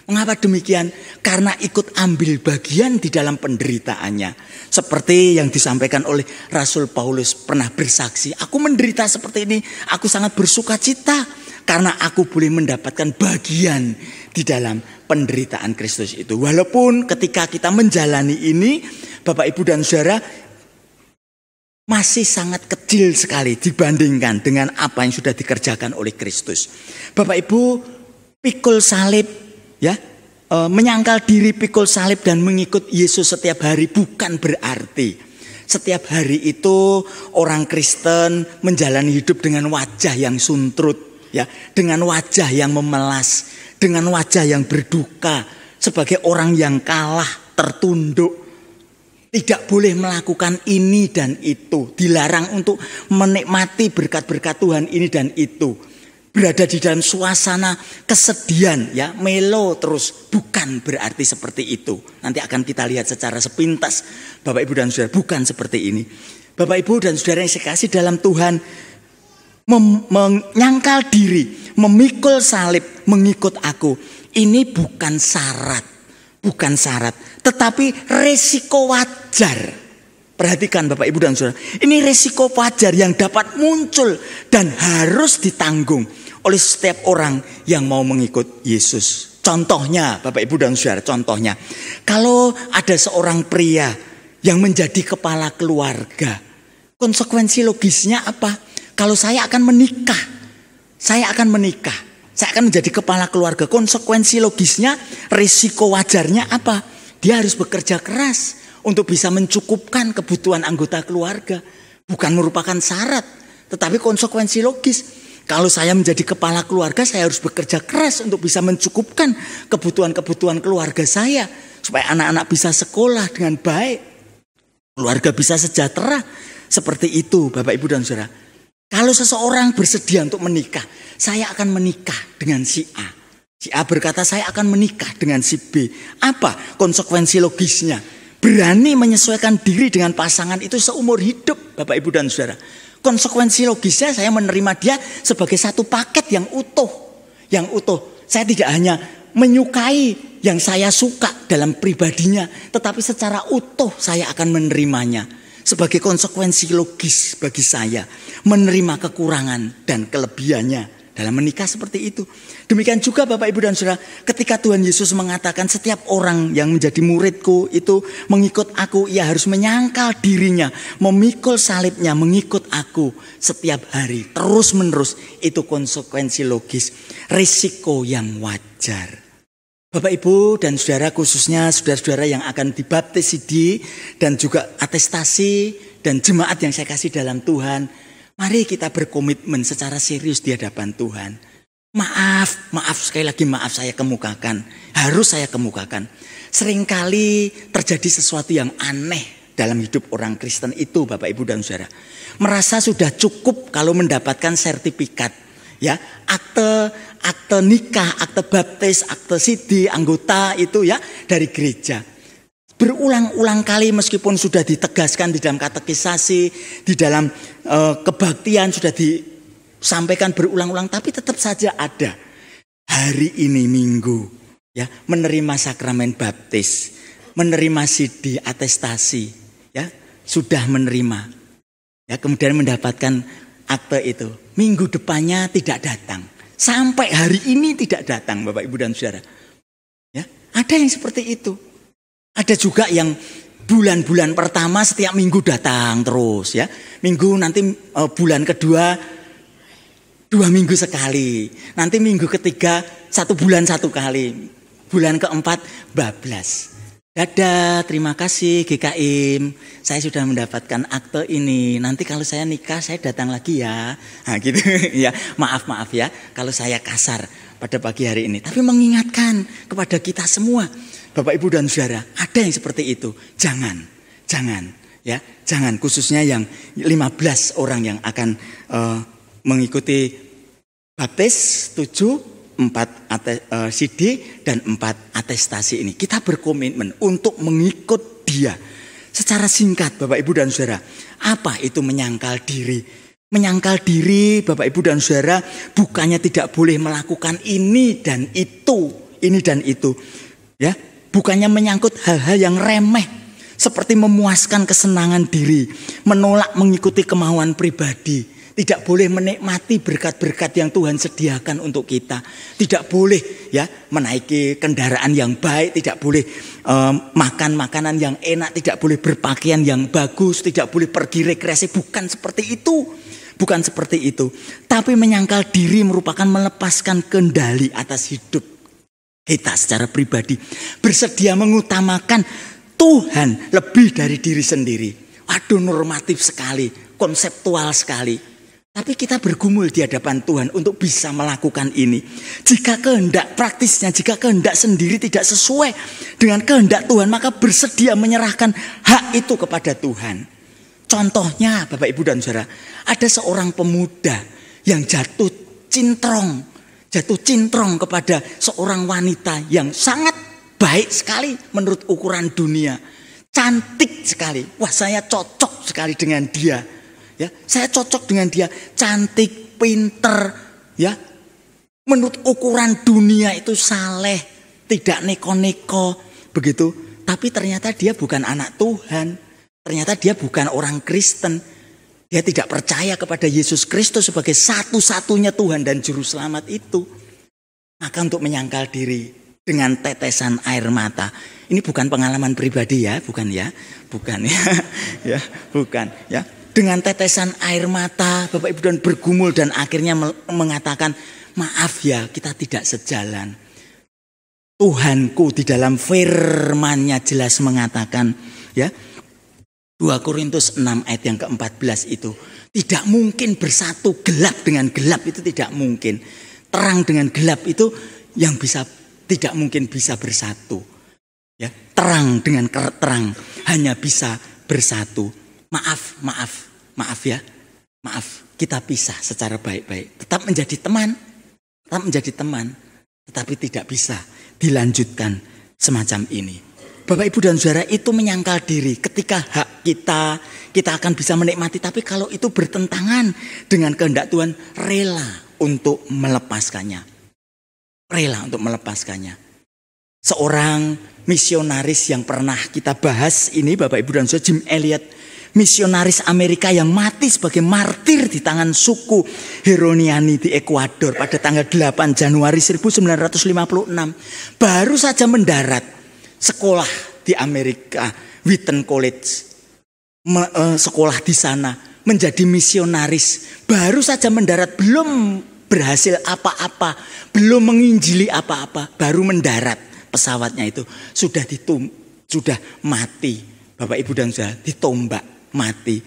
Mengapa demikian? Karena ikut ambil bagian di dalam penderitaannya. Seperti yang disampaikan oleh Rasul Paulus pernah bersaksi, aku menderita seperti ini, aku sangat bersuka cita karena aku boleh mendapatkan bagian di dalam penderitaan Kristus itu. Walaupun ketika kita menjalani ini, Bapak, Ibu, dan saudara, masih sangat kecil sekali dibandingkan dengan apa yang sudah dikerjakan oleh Kristus. Bapak, Ibu, pikul salib, ya, menyangkal diri, pikul salib, dan mengikut Yesus setiap hari bukan berarti setiap hari itu orang Kristen menjalani hidup dengan wajah yang suntrut, ya, dengan wajah yang memelas, dengan wajah yang berduka, sebagai orang yang kalah, tertunduk. Tidak boleh melakukan ini dan itu, dilarang untuk menikmati berkat-berkat Tuhan ini dan itu. Berada di dalam suasana kesedihan, ya, melo terus, bukan berarti seperti itu. Nanti akan kita lihat secara sepintas, Bapak, Ibu, dan saudara, bukan seperti ini. Bapak, Ibu, dan saudara yang saya kasih dalam Tuhan, menyangkal diri, memikul salib, mengikut aku, ini bukan syarat, tetapi resiko wajar. Perhatikan Bapak, Ibu, dan saudara, ini resiko wajar yang dapat muncul dan harus ditanggung oleh setiap orang yang mau mengikut Yesus. Contohnya Bapak, Ibu, dan saudara, contohnya kalau ada seorang pria yang menjadi kepala keluarga, konsekuensi logisnya apa? Kalau saya akan menikah, saya akan menjadi kepala keluarga, konsekuensi logisnya, resiko wajarnya apa? Dia harus bekerja keras untuk bisa mencukupkan kebutuhan anggota keluarga. Bukan merupakan syarat, tetapi konsekuensi logis. Kalau saya menjadi kepala keluarga, saya harus bekerja keras untuk bisa mencukupkan kebutuhan-kebutuhan keluarga saya. Supaya anak-anak bisa sekolah dengan baik, keluarga bisa sejahtera. Seperti itu Bapak Ibu dan Saudara. Kalau seseorang bersedia untuk menikah, saya akan menikah dengan si A. Si A berkata saya akan menikah dengan si B. Apa konsekuensi logisnya? Berani menyesuaikan diri dengan pasangan itu seumur hidup Bapak Ibu dan Saudara. Konsekuensi logisnya saya menerima dia sebagai satu paket yang utuh. Yang utuh. Saya tidak hanya menyukai yang saya suka dalam pribadinya, tetapi secara utuh saya akan menerimanya. Sebagai konsekuensi logis bagi saya menerima kekurangan dan kelebihannya dalam menikah seperti itu. Demikian juga Bapak Ibu dan Saudara, ketika Tuhan Yesus mengatakan setiap orang yang menjadi muridku itu mengikut aku, ia harus menyangkal dirinya, memikul salibnya, mengikut aku setiap hari, terus menerus. Itu konsekuensi logis, risiko yang wajar. Bapak Ibu dan Saudara, khususnya saudara-saudara yang akan dibaptis dan juga atestasi dan jemaat yang saya kasih dalam Tuhan, mari kita berkomitmen secara serius di hadapan Tuhan. Maaf, sekali lagi maaf saya kemukakan. Harus saya kemukakan. Seringkali terjadi sesuatu yang aneh dalam hidup orang Kristen itu Bapak Ibu dan Saudara. Merasa sudah cukup kalau mendapatkan sertifikat. Ya, akte nikah, akte baptis, akte sidi, anggota itu ya dari gereja. Berulang-ulang kali meskipun sudah ditegaskan di dalam katekisasi, di dalam kebaktian sudah disampaikan berulang-ulang, tapi tetap saja ada. Hari ini Minggu ya, menerima sakramen baptis, menerima sidi atestasi, ya, sudah menerima. Ya, kemudian mendapatkan akte itu. Minggu depannya tidak datang. Sampai hari ini tidak datang Bapak Ibu dan Saudara. Ya, ada yang seperti itu. Ada juga yang bulan-bulan pertama setiap minggu datang terus ya. Minggu nanti bulan kedua 2 minggu sekali. Nanti minggu ketiga 1 bulan 1 kali. Bulan keempat bablas. Dadah, terima kasih GKIM. Saya sudah mendapatkan akte ini. Nanti kalau saya nikah saya datang lagi ya. Nah, gitu ya. Maaf ya kalau saya kasar pada pagi hari ini. Tapi mengingatkan kepada kita semua, Bapak Ibu dan Saudara, ada yang seperti itu. Jangan ya. Jangan, khususnya yang 15 orang yang akan mengikuti baptis 7, 4 sidi dan 4 atestasi ini. Kita berkomitmen untuk mengikut dia. Secara singkat Bapak Ibu dan Saudara, apa itu menyangkal diri? Menyangkal diri Bapak Ibu dan Saudara bukannya tidak boleh melakukan ini dan itu. Ya, bukannya menyangkut hal-hal yang remeh seperti memuaskan kesenangan diri, menolak mengikuti kemauan pribadi. Tidak boleh menikmati berkat-berkat yang Tuhan sediakan untuk kita. Tidak boleh ya menaiki kendaraan yang baik, tidak boleh makan makanan yang enak, tidak boleh berpakaian yang bagus, tidak boleh pergi rekreasi. Bukan seperti itu. Tapi menyangkal diri merupakan melepaskan kendali atas hidup kita secara pribadi. Bersedia mengutamakan Tuhan lebih dari diri sendiri. Waduh, normatif sekali, konseptual sekali. Tapi kita bergumul di hadapan Tuhan untuk bisa melakukan ini. Jika kehendak praktisnya, jika kehendak sendiri tidak sesuai dengan kehendak Tuhan, maka bersedia menyerahkan hak itu kepada Tuhan. Contohnya Bapak Ibu dan Saudara, ada seorang pemuda yang jatuh cintrong kepada seorang wanita yang sangat baik sekali menurut ukuran dunia. Cantik sekali. Wah, saya cocok sekali dengan dia. Ya, saya cocok dengan dia, cantik, pinter, ya. Menurut ukuran dunia itu saleh, tidak neko-neko, begitu. Tapi ternyata dia bukan anak Tuhan. Ternyata dia bukan orang Kristen. Dia tidak percaya kepada Yesus Kristus sebagai satu-satunya Tuhan dan Juru Selamat itu. Maka untuk menyangkal diri dengan tetesan air mata. Ini bukan pengalaman pribadi ya, bukan ya. Dengan tetesan air mata Bapak Ibu dan bergumul dan akhirnya mengatakan, maaf ya, kita tidak sejalan. Tuhanku di dalam firman-Nya jelas mengatakan, Ya. 2 Korintus 6 ayat yang ke-14 itu. Tidak mungkin bersatu, gelap dengan gelap itu tidak mungkin. Terang dengan gelap itu yang tidak mungkin bisa bersatu. Ya, terang dengan terang hanya bisa bersatu. Maaf ya. Maaf, kita pisah secara baik-baik. Tetap menjadi teman, tetapi tidak bisa dilanjutkan semacam ini. Bapak, Ibu dan Saudara, itu menyangkal diri. Ketika hak kita akan bisa menikmati. Tapi kalau itu bertentangan dengan kehendak Tuhan, rela untuk melepaskannya. Seorang misionaris yang pernah kita bahas ini, Bapak, Ibu dan Saudara, Jim Elliot, misionaris Amerika yang mati sebagai martir di tangan suku Heroniani di Ekuador pada tanggal 8 Januari 1956. Baru saja mendarat sekolah di Amerika, Wheaton College, sekolah di sana, menjadi misionaris. Baru saja mendarat, belum berhasil apa-apa, belum menginjili apa-apa, baru mendarat pesawatnya itu sudah mati. Bapak, Ibu dan Saudara, ditombak mati.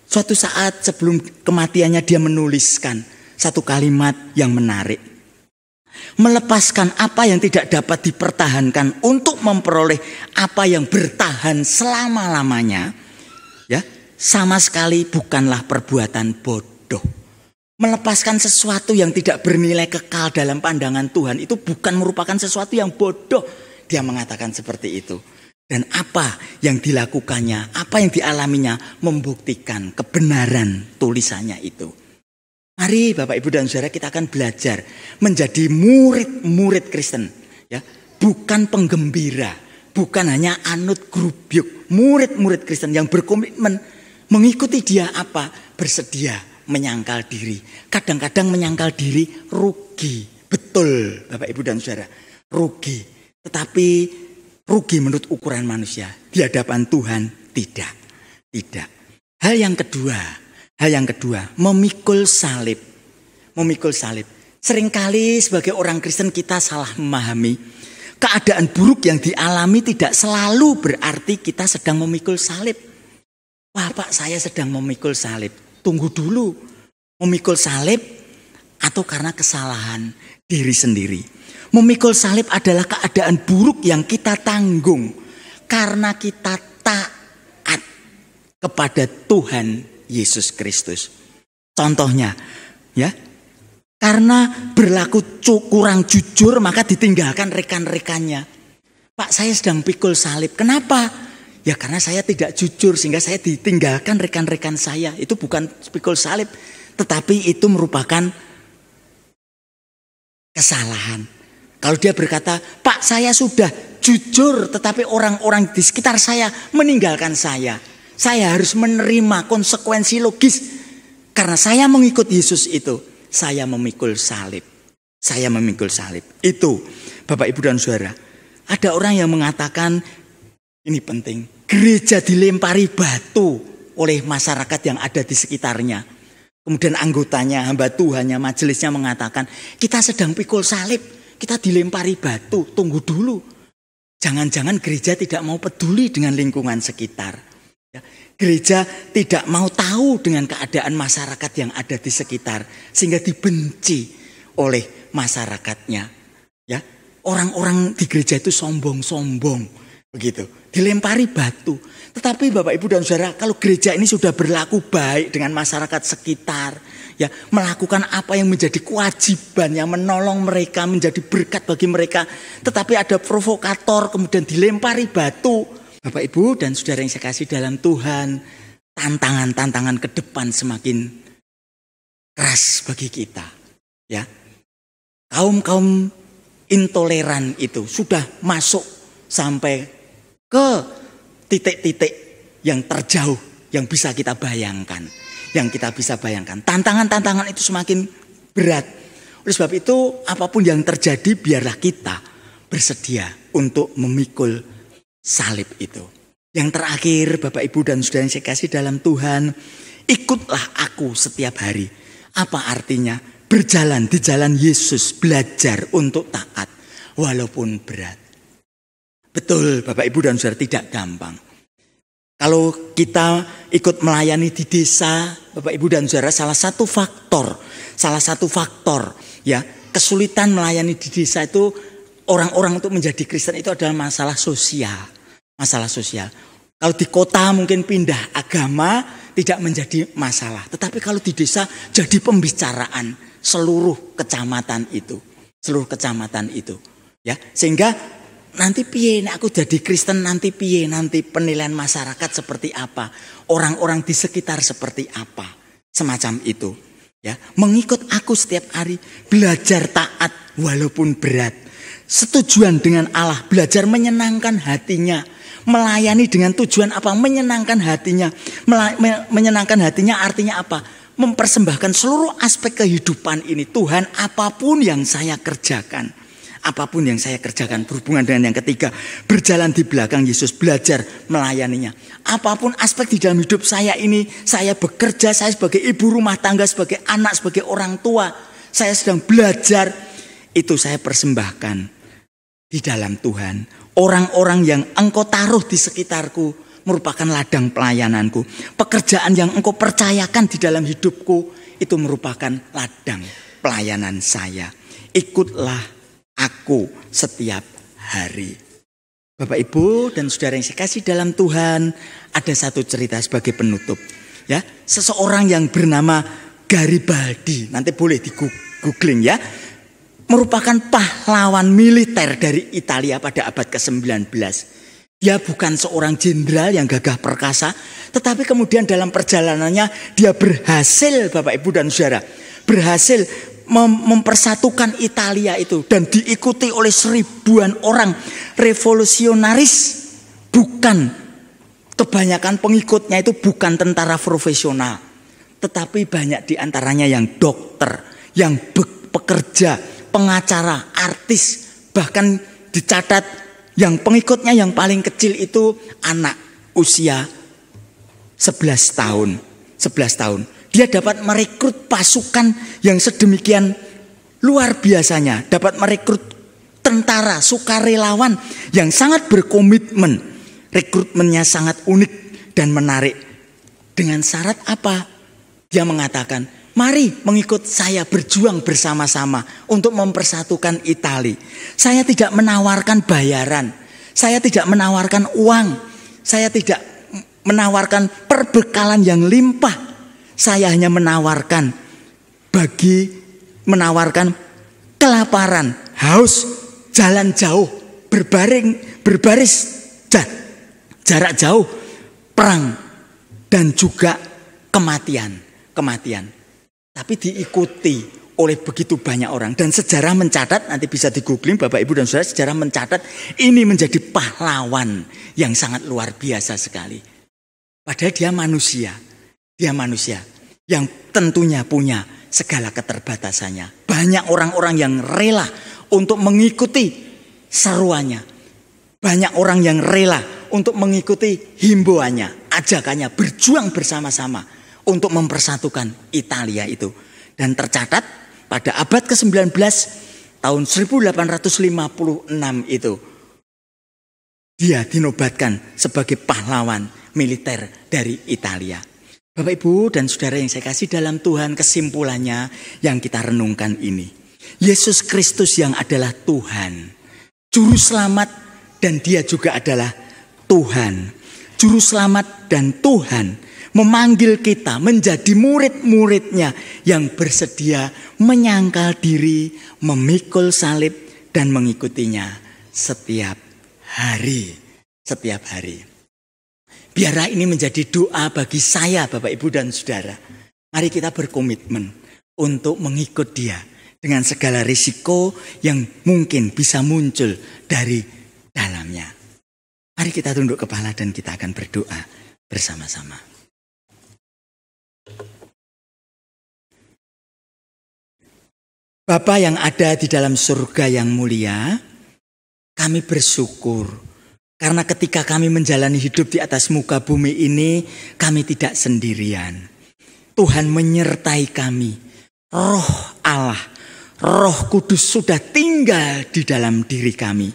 Suatu saat sebelum kematiannya dia menuliskan satu kalimat yang menarik. Melepaskan apa yang tidak dapat dipertahankan untuk memperoleh apa yang bertahan selama-lamanya, ya, sama sekali bukanlah perbuatan bodoh. Melepaskan sesuatu yang tidak bernilai kekal dalam pandangan Tuhan itu bukan merupakan sesuatu yang bodoh. Dia mengatakan seperti itu. Dan apa yang dilakukannya, apa yang dialaminya membuktikan kebenaran tulisannya itu. Mari Bapak, Ibu dan Saudara, kita akan belajar menjadi murid-murid Kristen. Ya, bukan penggembira, bukan hanya anut grubyuk. Murid-murid Kristen yang berkomitmen mengikuti dia apa? Bersedia menyangkal diri. Kadang-kadang menyangkal diri rugi. Betul Bapak, Ibu dan Saudara, rugi. Tetapi rugi menurut ukuran manusia. Di hadapan Tuhan tidak. Hal yang kedua, memikul salib. Seringkali sebagai orang Kristen kita salah memahami. Keadaan buruk yang dialami tidak selalu berarti kita sedang memikul salib. Wah, Pak, saya sedang memikul salib. Tunggu dulu. Memikul salib atau karena kesalahan diri sendiri. Memikul salib adalah keadaan buruk yang kita tanggung karena kita taat kepada Tuhan Yesus Kristus. Contohnya, ya, karena berlaku kurang jujur maka ditinggalkan rekan-rekannya. Pak, saya sedang pikul salib. Kenapa? Ya karena saya tidak jujur sehingga saya ditinggalkan rekan-rekan saya. Itu bukan pikul salib, tetapi itu merupakan kesalahan. Kalau dia berkata, Pak, saya sudah jujur tetapi orang-orang di sekitar saya meninggalkan saya. Saya harus menerima konsekuensi logis. Karena saya mengikut Yesus itu, saya memikul salib. Itu Bapak, Ibu dan Saudara. Ada orang yang mengatakan, ini penting, gereja dilempari batu oleh masyarakat yang ada di sekitarnya. Kemudian anggotanya, hamba Tuhannya, majelisnya mengatakan, kita sedang pikul salib. Kita dilempari batu, tunggu dulu. Jangan-jangan gereja tidak mau peduli dengan lingkungan sekitar. Ya, gereja tidak mau tahu dengan keadaan masyarakat yang ada di sekitar. Sehingga dibenci oleh masyarakatnya. Ya, orang-orang di gereja itu sombong-sombong. Begitu, dilempari batu. Tetapi Bapak, Ibu dan Saudara, kalau gereja ini sudah berlaku baik dengan masyarakat sekitar, ya, melakukan apa yang menjadi kewajibannya, menolong mereka, menjadi berkat bagi mereka. Tetapi ada provokator kemudian dilempari batu. Bapak, Ibu dan Saudara yang saya kasih dalam Tuhan, tantangan-tantangan ke depan semakin keras bagi kita. Ya, kaum intoleran itu sudah masuk sampai ke titik-titik yang terjauh yang bisa kita bayangkan. Tantangan-tantangan itu semakin berat. Oleh sebab itu apapun yang terjadi biarlah kita bersedia untuk memikul salib itu. Yang terakhir Bapak, Ibu dan Saudara yang saya kasih dalam Tuhan, ikutlah aku setiap hari. Apa artinya? Berjalan di jalan Yesus, belajar untuk taat walaupun berat. Betul Bapak, Ibu dan Saudara, tidak gampang. Kalau kita ikut melayani di desa, Bapak Ibu dan Saudara, salah satu faktor ya kesulitan melayani di desa itu orang-orang untuk menjadi Kristen itu adalah masalah sosial. Kalau di kota mungkin pindah agama tidak menjadi masalah, tetapi kalau di desa jadi pembicaraan seluruh kecamatan itu, ya, sehingga nanti piye nek aku jadi Kristen, nanti piye, nanti penilaian masyarakat seperti apa, orang-orang di sekitar seperti apa, semacam itu. Ya, mengikut aku setiap hari, belajar taat walaupun berat, setujuan dengan Allah, belajar menyenangkan hatinya, melayani dengan tujuan apa? Menyenangkan hatinya. Menyenangkan hatinya artinya apa? Mempersembahkan seluruh aspek kehidupan ini. Tuhan, apapun yang saya kerjakan berhubungan dengan yang ketiga, berjalan di belakang Yesus, belajar melayaninya. Apapun aspek di dalam hidup saya ini, saya bekerja, saya sebagai ibu rumah tangga, sebagai anak, sebagai orang tua, saya sedang belajar, itu saya persembahkan di dalam Tuhan. Orang-orang yang engkau taruh di sekitarku merupakan ladang pelayananku. Pekerjaan yang engkau percayakan di dalam hidupku itu merupakan ladang pelayanan saya. Ikutlah aku setiap hari. Bapak Ibu dan saudara yang saya kasih dalam Tuhan, ada satu cerita sebagai penutup. Ya, seseorang yang bernama Garibaldi, nanti boleh di googling ya, merupakan pahlawan militer dari Italia pada abad ke-19. Dia bukan seorang jenderal yang gagah perkasa, tetapi kemudian dalam perjalanannya dia berhasil, Bapak Ibu dan Saudara, berhasil mempersatukan Italia itu dan diikuti oleh seribuan orang revolusionaris. Bukan, kebanyakan pengikutnya itu bukan tentara profesional, tetapi banyak diantaranya yang dokter, yang pekerja, pengacara, artis, bahkan dicatat yang pengikutnya yang paling kecil itu anak usia 11 tahun. Dia dapat merekrut pasukan yang sedemikian luar biasanya, dapat merekrut tentara, sukarelawan yang sangat berkomitmen. Rekrutmennya sangat unik dan menarik. Dengan syarat apa? Dia mengatakan, mari mengikut saya berjuang bersama-sama untuk mempersatukan Italia. Saya tidak menawarkan bayaran. Saya tidak menawarkan uang. Saya tidak menawarkan perbekalan yang limpah. Saya hanya menawarkan kelaparan, haus, jalan jauh, berbaris, jarak jauh, perang, dan juga kematian. Tapi diikuti oleh begitu banyak orang. Dan sejarah mencatat, nanti bisa di googling Bapak Ibu dan Saudara, sejarah mencatat ini menjadi pahlawan yang sangat luar biasa sekali. Padahal dia manusia yang tentunya punya segala keterbatasannya. Banyak orang-orang yang rela untuk mengikuti seruannya. Banyak orang yang rela untuk mengikuti himbauannya, ajakannya, berjuang bersama-sama untuk mempersatukan Italia itu. Dan tercatat pada abad ke-19 tahun 1856 itu dia dinobatkan sebagai pahlawan militer dari Italia. Bapak Ibu dan Saudara yang saya kasih dalam Tuhan, kesimpulannya yang kita renungkan ini. Yesus Kristus yang adalah Tuhan, Juru Selamat, dan dia juga adalah Tuhan. Juru Selamat dan Tuhan memanggil kita menjadi murid-muridnya yang bersedia menyangkal diri, memikul salib, dan mengikutinya setiap hari. Biarlah ini menjadi doa bagi saya, Bapak Ibu dan Saudara. Mari kita berkomitmen untuk mengikut dia dengan segala risiko yang mungkin bisa muncul dari dalamnya. Mari kita tunduk kepala dan kita akan berdoa bersama-sama. Bapa yang ada di dalam surga yang mulia, kami bersyukur karena ketika kami menjalani hidup di atas muka bumi ini, kami tidak sendirian. Tuhan menyertai kami. Roh Allah, Roh Kudus sudah tinggal di dalam diri kami,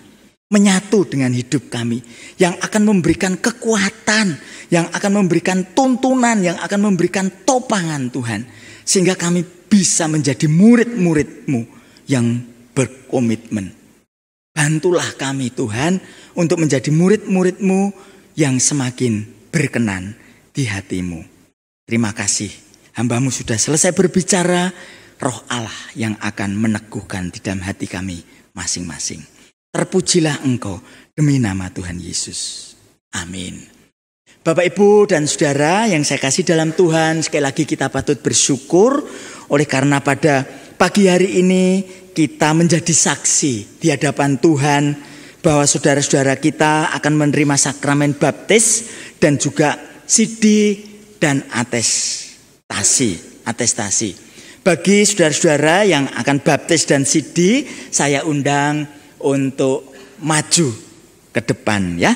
menyatu dengan hidup kami, yang akan memberikan kekuatan, yang akan memberikan tuntunan, yang akan memberikan topangan Tuhan. Sehingga kami bisa menjadi murid-murid-Mu yang berkomitmen. Bantulah kami Tuhan untuk menjadi murid-murid-Mu yang semakin berkenan di hati-Mu. Terima kasih, hamba-Mu sudah selesai berbicara. Roh Allah yang akan meneguhkan di dalam hati kami masing-masing. Terpujilah Engkau demi nama Tuhan Yesus. Amin. Bapak, Ibu, dan Saudara yang saya kasih dalam Tuhan, sekali lagi kita patut bersyukur oleh karena pada pagi hari ini kita menjadi saksi di hadapan Tuhan bahwa saudara-saudara kita akan menerima sakramen baptis dan juga sidi dan atestasi. Bagi saudara-saudara yang akan baptis dan sidi, saya undang untuk maju ke depan ya.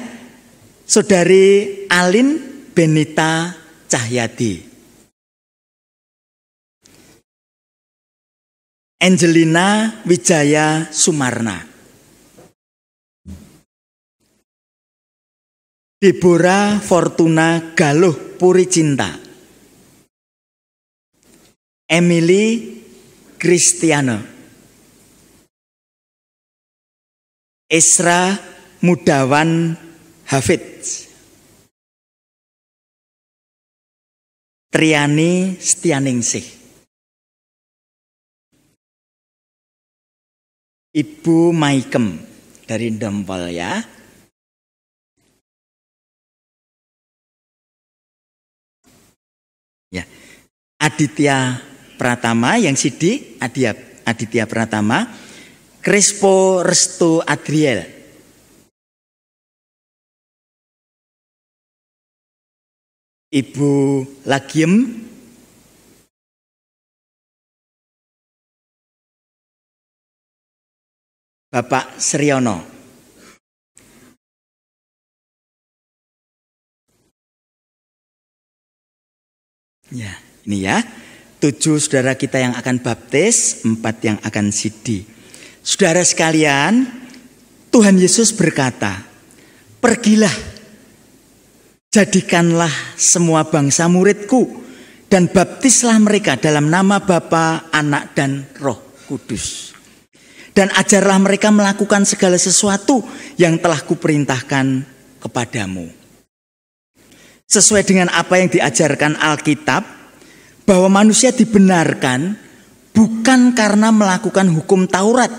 Saudari Alin Benita Cahyadi, Angelina Wijaya Sumarna, Deborah Fortuna Galuh Puri Cinta, Emily Kristiana, Esra Mudawan Hafid, Triani Setianingsih, Ibu Maikem dari Dempol ya. Ya. Aditya Pratama yang sidi, Aditya Pratama, Crespo Restu Adriel, Ibu Lagiem, Bapak Sriono, ya ini ya 7 saudara kita yang akan baptis, 4 yang akan sidi. Saudara sekalian, Tuhan Yesus berkata, pergilah, jadikanlah semua bangsa muridku dan baptislah mereka dalam nama Bapa, Anak, dan Roh Kudus. Dan ajarlah mereka melakukan segala sesuatu yang telah kuperintahkan kepadamu. Sesuai dengan apa yang diajarkan Alkitab, bahwa manusia dibenarkan bukan karena melakukan hukum Taurat,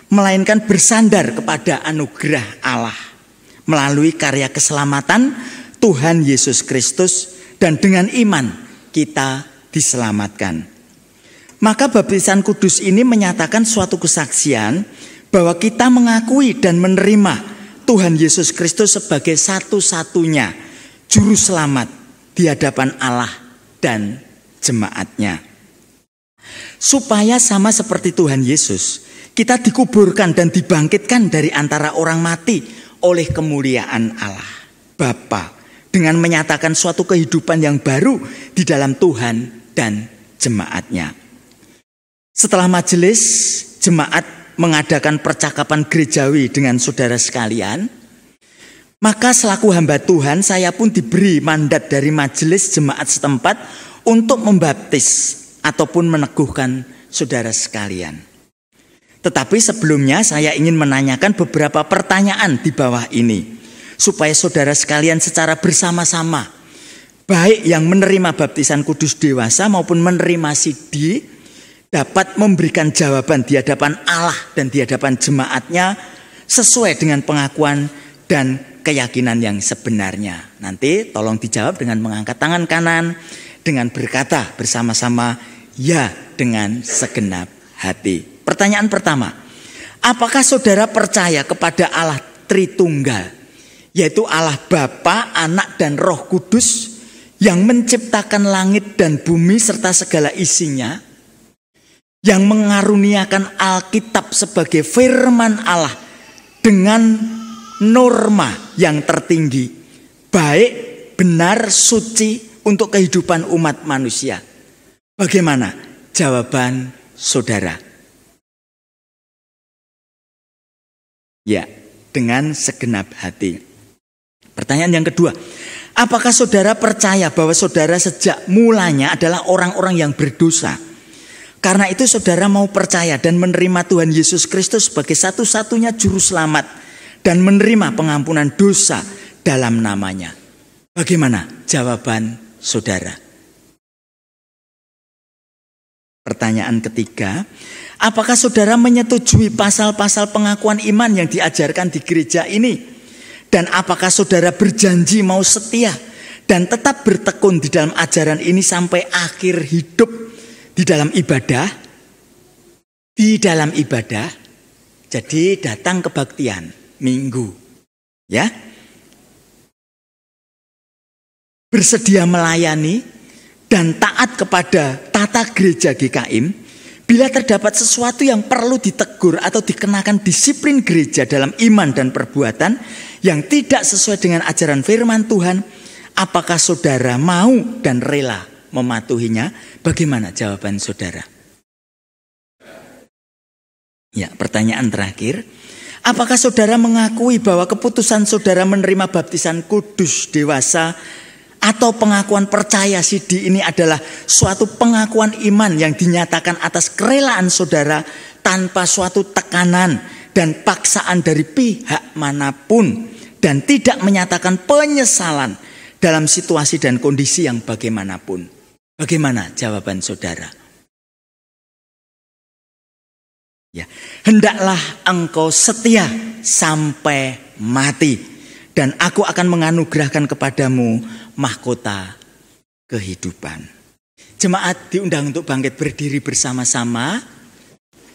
melainkan bersandar kepada anugerah Allah melalui karya keselamatan Tuhan Yesus Kristus, dan dengan iman kita diselamatkan. Maka baptisan kudus ini menyatakan suatu kesaksian bahwa kita mengakui dan menerima Tuhan Yesus Kristus sebagai satu-satunya juru selamat di hadapan Allah dan jemaatnya. Supaya sama seperti Tuhan Yesus, kita dikuburkan dan dibangkitkan dari antara orang mati oleh kemuliaan Allah Bapa, dengan menyatakan suatu kehidupan yang baru di dalam Tuhan dan jemaatnya. Setelah majelis jemaat mengadakan percakapan gerejawi dengan saudara sekalian, maka selaku hamba Tuhan saya pun diberi mandat dari majelis jemaat setempat untuk membaptis ataupun meneguhkan saudara sekalian. Tetapi sebelumnya saya ingin menanyakan beberapa pertanyaan di bawah ini, supaya saudara sekalian secara bersama-sama, baik yang menerima baptisan kudus dewasa maupun menerima sidi, dapat memberikan jawaban di hadapan Allah dan di hadapan jemaatnya sesuai dengan pengakuan dan keyakinan yang sebenarnya. Nanti tolong dijawab dengan mengangkat tangan kanan, dengan berkata bersama-sama ya dengan segenap hati. Pertanyaan pertama, apakah saudara percaya kepada Allah Tritunggal, yaitu Allah Bapa, Anak, dan Roh Kudus yang menciptakan langit dan bumi serta segala isinya, yang mengaruniakan Alkitab sebagai firman Allah dengan norma yang tertinggi, baik, benar, suci untuk kehidupan umat manusia? Bagaimana jawaban saudara? Ya, dengan segenap hati. Pertanyaan yang kedua, Apakah saudara percaya bahwa saudara sejak mulanya adalah orang-orang yang berdosa? Karena itu saudara mau percaya dan menerima Tuhan Yesus Kristus sebagai satu-satunya juru selamat dan menerima pengampunan dosa dalam namanya. Bagaimana jawaban saudara? Pertanyaan ketiga, apakah saudara menyetujui pasal-pasal pengakuan iman yang diajarkan di gereja ini? Dan apakah saudara berjanji mau setia dan tetap bertekun di dalam ajaran ini sampai akhir hidup di dalam ibadah? Di dalam ibadah, jadi datang kebaktian minggu, ya. Bersedia melayani dan taat kepada tata gereja GKIM bila terdapat sesuatu yang perlu ditegur atau dikenakan disiplin gereja dalam iman dan perbuatan yang tidak sesuai dengan ajaran firman Tuhan, apakah saudara mau dan rela mematuhinya? Bagaimana jawaban saudara? Ya, pertanyaan terakhir. Apakah saudara mengakui bahwa keputusan saudara menerima baptisan kudus dewasa atau pengakuan percaya sidi ini adalah suatu pengakuan iman yang dinyatakan atas kerelaan saudara tanpa suatu tekanan dan paksaan dari pihak manapun dan tidak menyatakan penyesalan dalam situasi dan kondisi yang bagaimanapun? Bagaimana jawaban saudara? Ya, hendaklah engkau setia sampai mati, dan aku akan menganugerahkan kepadamu mahkota kehidupan. Jemaat diundang untuk bangkit berdiri bersama-sama.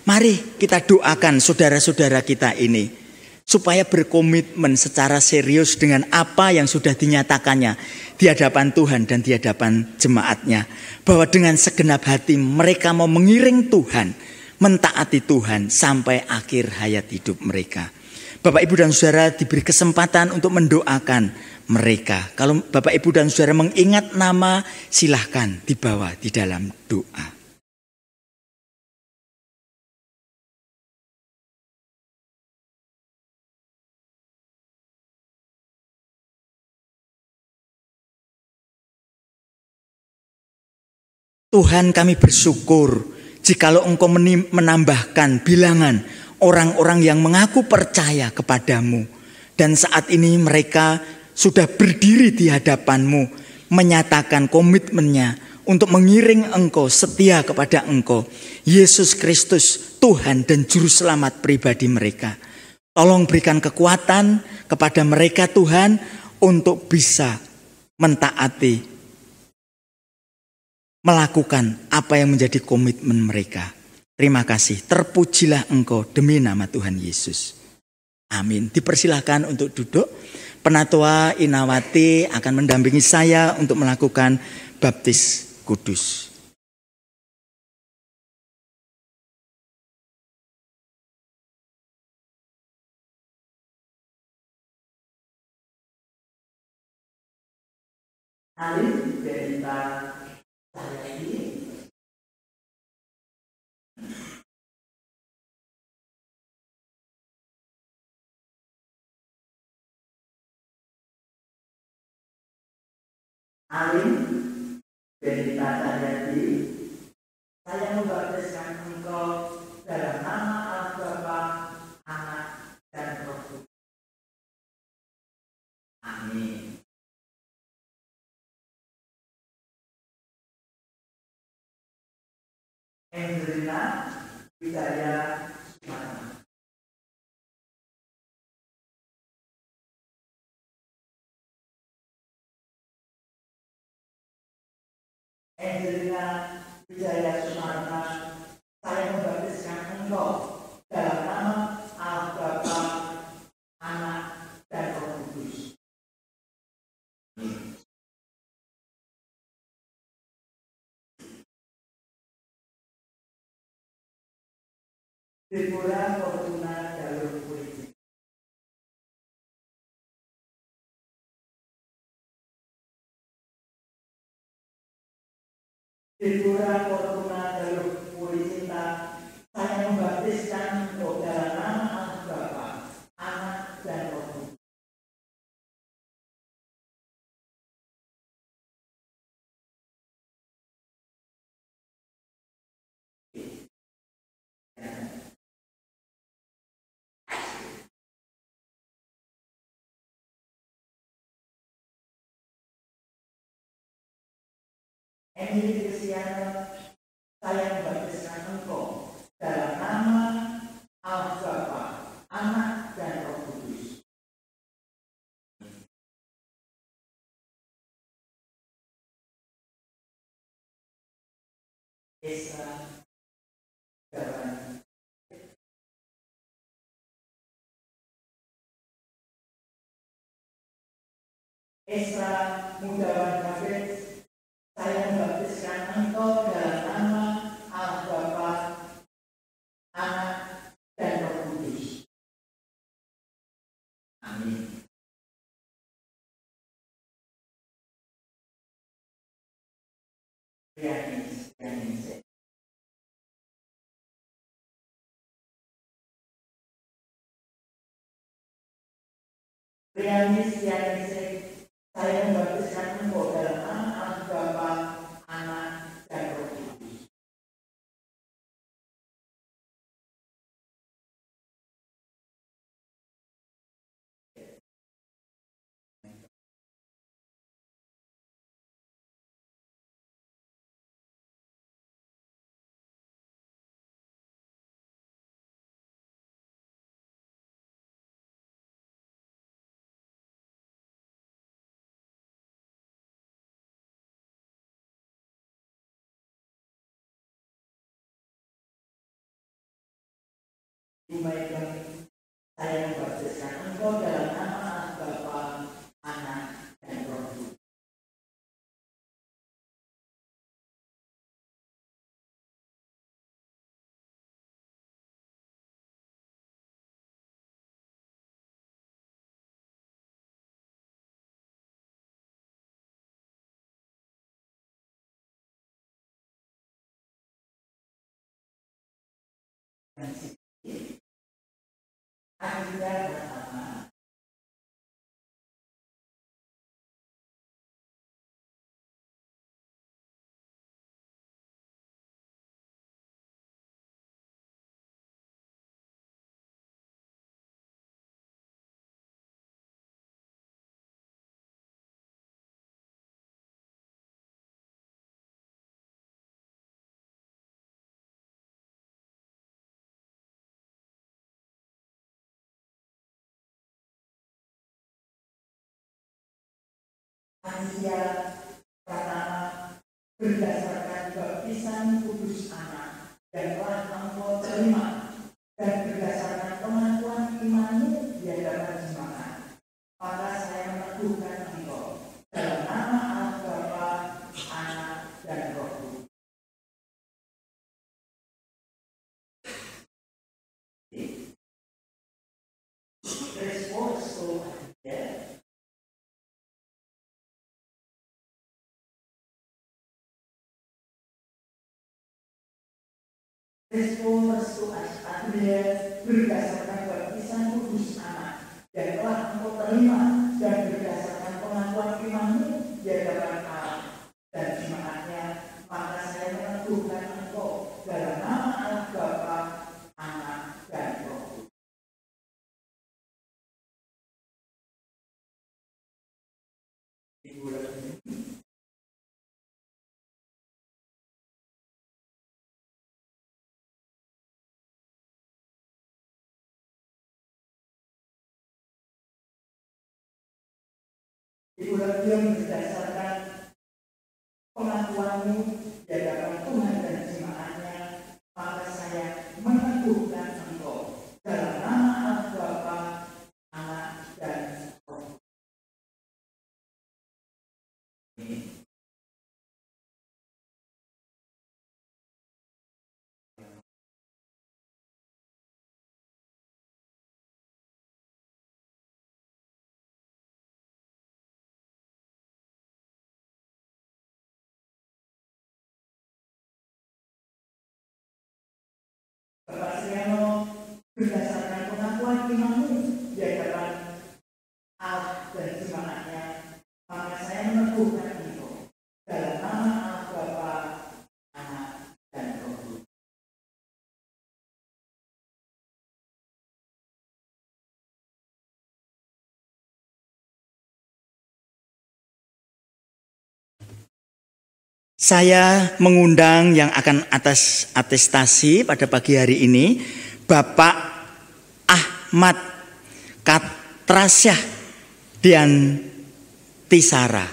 Mari kita doakan saudara-saudara kita ini supaya berkomitmen secara serius dengan apa yang sudah dinyatakannya di hadapan Tuhan dan di hadapan jemaatnya, bahwa dengan segenap hati mereka mau mengiring Tuhan, mentaati Tuhan sampai akhir hayat hidup mereka. Bapak, Ibu, dan Saudara diberi kesempatan untuk mendoakan mereka. Kalau Bapak, Ibu, dan Saudara mengingat nama, silahkan dibawa di dalam doa. Tuhan, kami bersyukur jikalau Engkau menambahkan bilangan orang-orang yang mengaku percaya kepadamu. Dan saat ini mereka sudah berdiri di hadapan-Mu, menyatakan komitmennya untuk mengiring Engkau, setia kepada Engkau, Yesus Kristus, Tuhan dan Juru Selamat pribadi mereka. Tolong berikan kekuatan kepada mereka Tuhan untuk bisa mentaati, melakukan apa yang menjadi komitmen mereka. Terima kasih, terpujilah Engkau demi nama Tuhan Yesus. Amin. Dipersilahkan untuk duduk. Penatua Inawati akan mendampingi saya untuk melakukan baptis kudus. Amin. Alim Benita Cahyadi, saya membaptiskan engkau dalam nama Allah Bapa, Anak, dan Roh Kudus. Amin. Angelina Wijaya Sumarna. Angelina Wijaya Sumarna, saya membaptiskan engkau dalam nama Allah Bapa, Anak, dan Roh Kudus. Deborah Fortuna Jalur Polisi. Deborah Fortuna Jalur Polisi, saya membaptiskan engkau dalam nama Allah Bapa, Anak, dan Roh Kudus. Emily Cristiano, saya membaptiskan engkau dalam nama Allah Bapa, Anak dan Roh Kudus. Esra Gawan. Esra Mudawan David, saya membaptiskan engkau dalam nama Allah Bapa, Anak dan Roh Kudus. Amin. Prianis. Saya membaptiskan engkau dalam nama Allah Bapa, Anak dan Roh Kudus. Baiklah, saya membaptiskan engkau dalam nama Allah Bapa, Anak dan Roh Kudus. Akhirnya pertama, berdasarkan baptisan kudus anak dan telah engkau terima, dan berdasarkan pengakuan imanmu di hadapan jemaat, maka saya meneguhkan engkau dalam nama Allah Bapa, Anak dan Roh Kudus. Respon restu Adria berdasarkan baptisan kudus anak dan telah engkau terima, dan berdasarkan pengakuan imanmu di hadapan Allah dan jemaatnya, maka saya meneguhkan engkau dalam nama Allah Bapa, Anak dan Roh Kudus. Itulah yang berdasarkan pengakuanmu di hadapan Tuhan dan jemaatnya, maka saya meneguhkan engkau dalam nama Allah Bapa, Anak dan Roh Kudus. Bapak Sriano, berdasarkan pengakuan imanmu di hadapan Allah dan jemaatnya, maka saya meneguhkan engkau dalam nama Allah Bapa, Anak dan Roh Kudus. Saya mengundang yang akan atas atestasi pada pagi hari ini Bapak Ahmad Katrasyah Diantisara.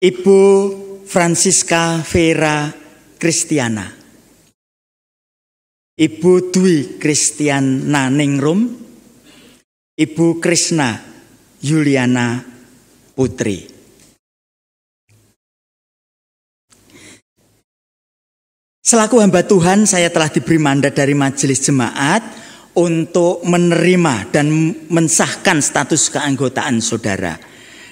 Ibu Francisca Vera Kristiana. Ibu Dwi Kristiana Ningrum. Ibu Krishna Yuliana Putri. Selaku hamba Tuhan, saya telah diberi mandat dari majelis jemaat untuk menerima dan mensahkan status keanggotaan saudara.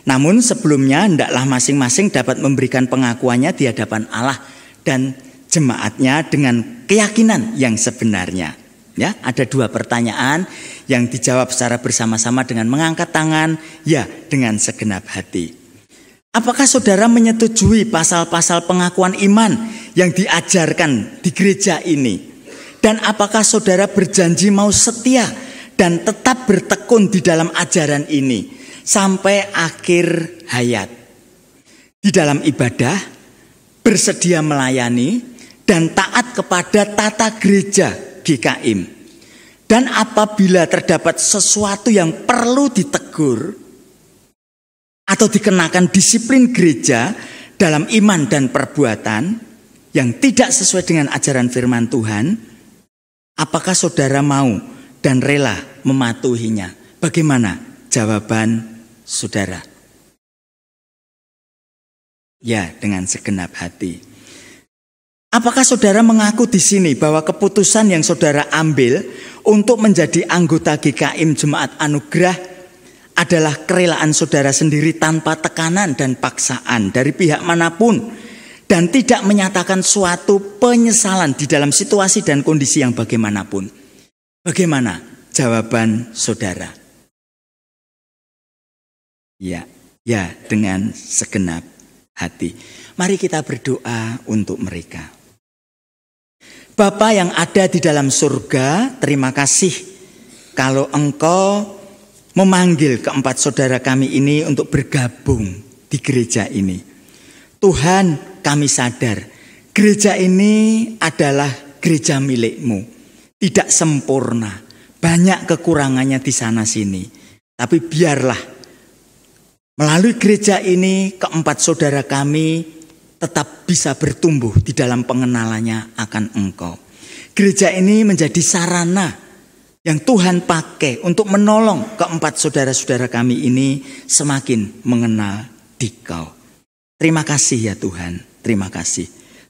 Namun sebelumnya hendaklah masing-masing dapat memberikan pengakuannya di hadapan Allah dan jemaatnya dengan keyakinan yang sebenarnya. Ya, ada 2 pertanyaan yang dijawab secara bersama-sama dengan mengangkat tangan, ya, dengan segenap hati. Apakah saudara menyetujui pasal-pasal pengakuan iman yang diajarkan di gereja ini? Dan apakah saudara berjanji mau setia dan tetap bertekun di dalam ajaran ini sampai akhir hayat? Di dalam ibadah, bersedia melayani dan taat kepada tata gereja GKIM. Dan apabila terdapat sesuatu yang perlu ditegur atau dikenakan disiplin gereja dalam iman dan perbuatan yang tidak sesuai dengan ajaran firman Tuhan, apakah saudara mau dan rela mematuhinya? Bagaimana jawaban saudara? Ya, dengan segenap hati. Apakah saudara mengaku di sini bahwa keputusan yang saudara ambil untuk menjadi anggota GKIM Jemaat Anugerah adalah kerelaan saudara sendiri tanpa tekanan dan paksaan dari pihak manapun dan tidak menyatakan suatu penyesalan di dalam situasi dan kondisi yang bagaimanapun? Bagaimana jawaban saudara? Ya, dengan segenap hati. Mari kita berdoa untuk mereka. Bapa yang ada di dalam surga, terima kasih kalau Engkau memanggil keempat saudara kami ini untuk bergabung di gereja ini. Tuhan, kami sadar gereja ini adalah gereja milik-Mu. Tidak sempurna, banyak kekurangannya di sana sini. Tapi biarlah melalui gereja ini keempat saudara kami tetap bisa bertumbuh di dalam pengenalannya akan Engkau. Gereja ini menjadi sarana yang Tuhan pakai untuk menolong keempat saudara-saudara kami ini semakin mengenal Dikau. Terima kasih ya Tuhan, terima kasih.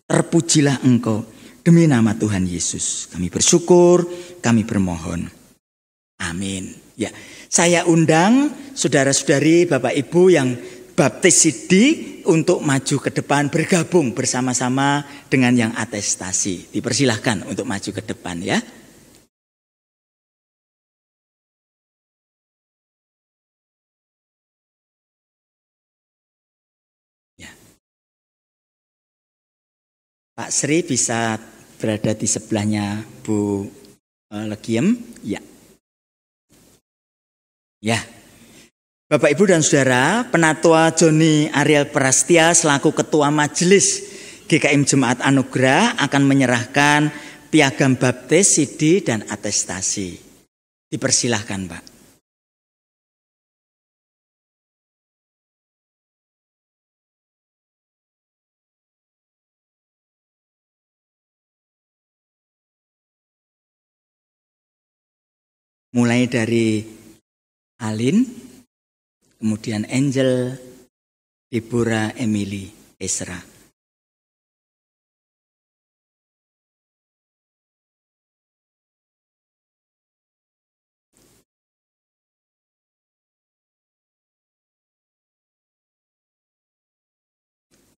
Terpujilah Engkau demi nama Tuhan Yesus. Kami bersyukur, kami bermohon. Amin. Ya, saya undang saudara-saudari, Bapak Ibu yang baptis Sidi untuk maju ke depan bergabung bersama-sama dengan yang atestasi. Dipersilahkan untuk maju ke depan ya. Ya. Pak Sri bisa berada di sebelahnya Bu Legiem. Ya. Ya. Bapak, Ibu, dan Saudara, Penatua Joni Ariel Prastia selaku Ketua Majelis GKIM Jemaat Anugerah akan menyerahkan piagam baptis, sidi, dan atestasi. Dipersilahkan, Pak. Mulai dari Alin, kemudian Angel, Deborah, Emily, Ezra.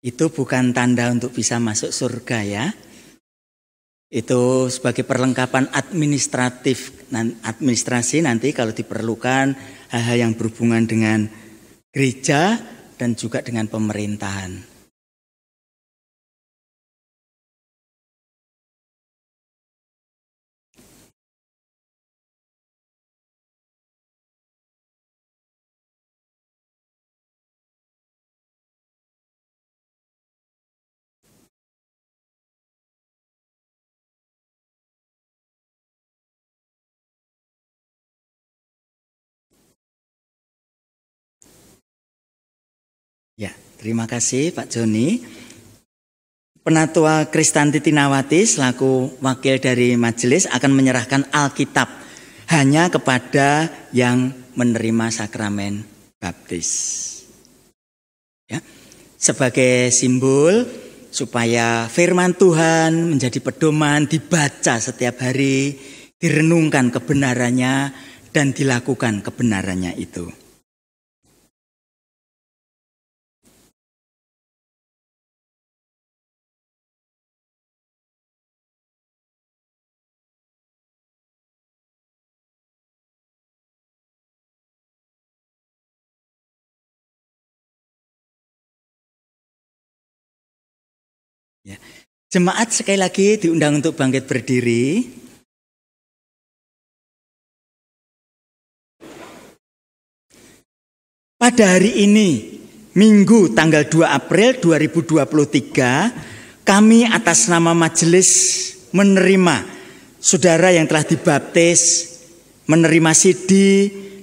Itu bukan tanda untuk bisa masuk surga ya. Itu sebagai perlengkapan administrasi nanti kalau diperlukan hal-hal yang berhubungan dengan gereja dan juga dengan pemerintahan. Ya, terima kasih Pak Joni. Penatua Kristanti Tinawati selaku wakil dari majelis akan menyerahkan Alkitab hanya kepada yang menerima sakramen baptis. Ya, sebagai simbol supaya firman Tuhan menjadi pedoman, dibaca setiap hari, direnungkan kebenarannya dan dilakukan kebenarannya itu. Ya. Jemaat sekali lagi diundang untuk bangkit berdiri. Pada hari ini, Minggu tanggal 2 April 2023, kami atas nama majelis menerima saudara yang telah dibaptis, menerima CD,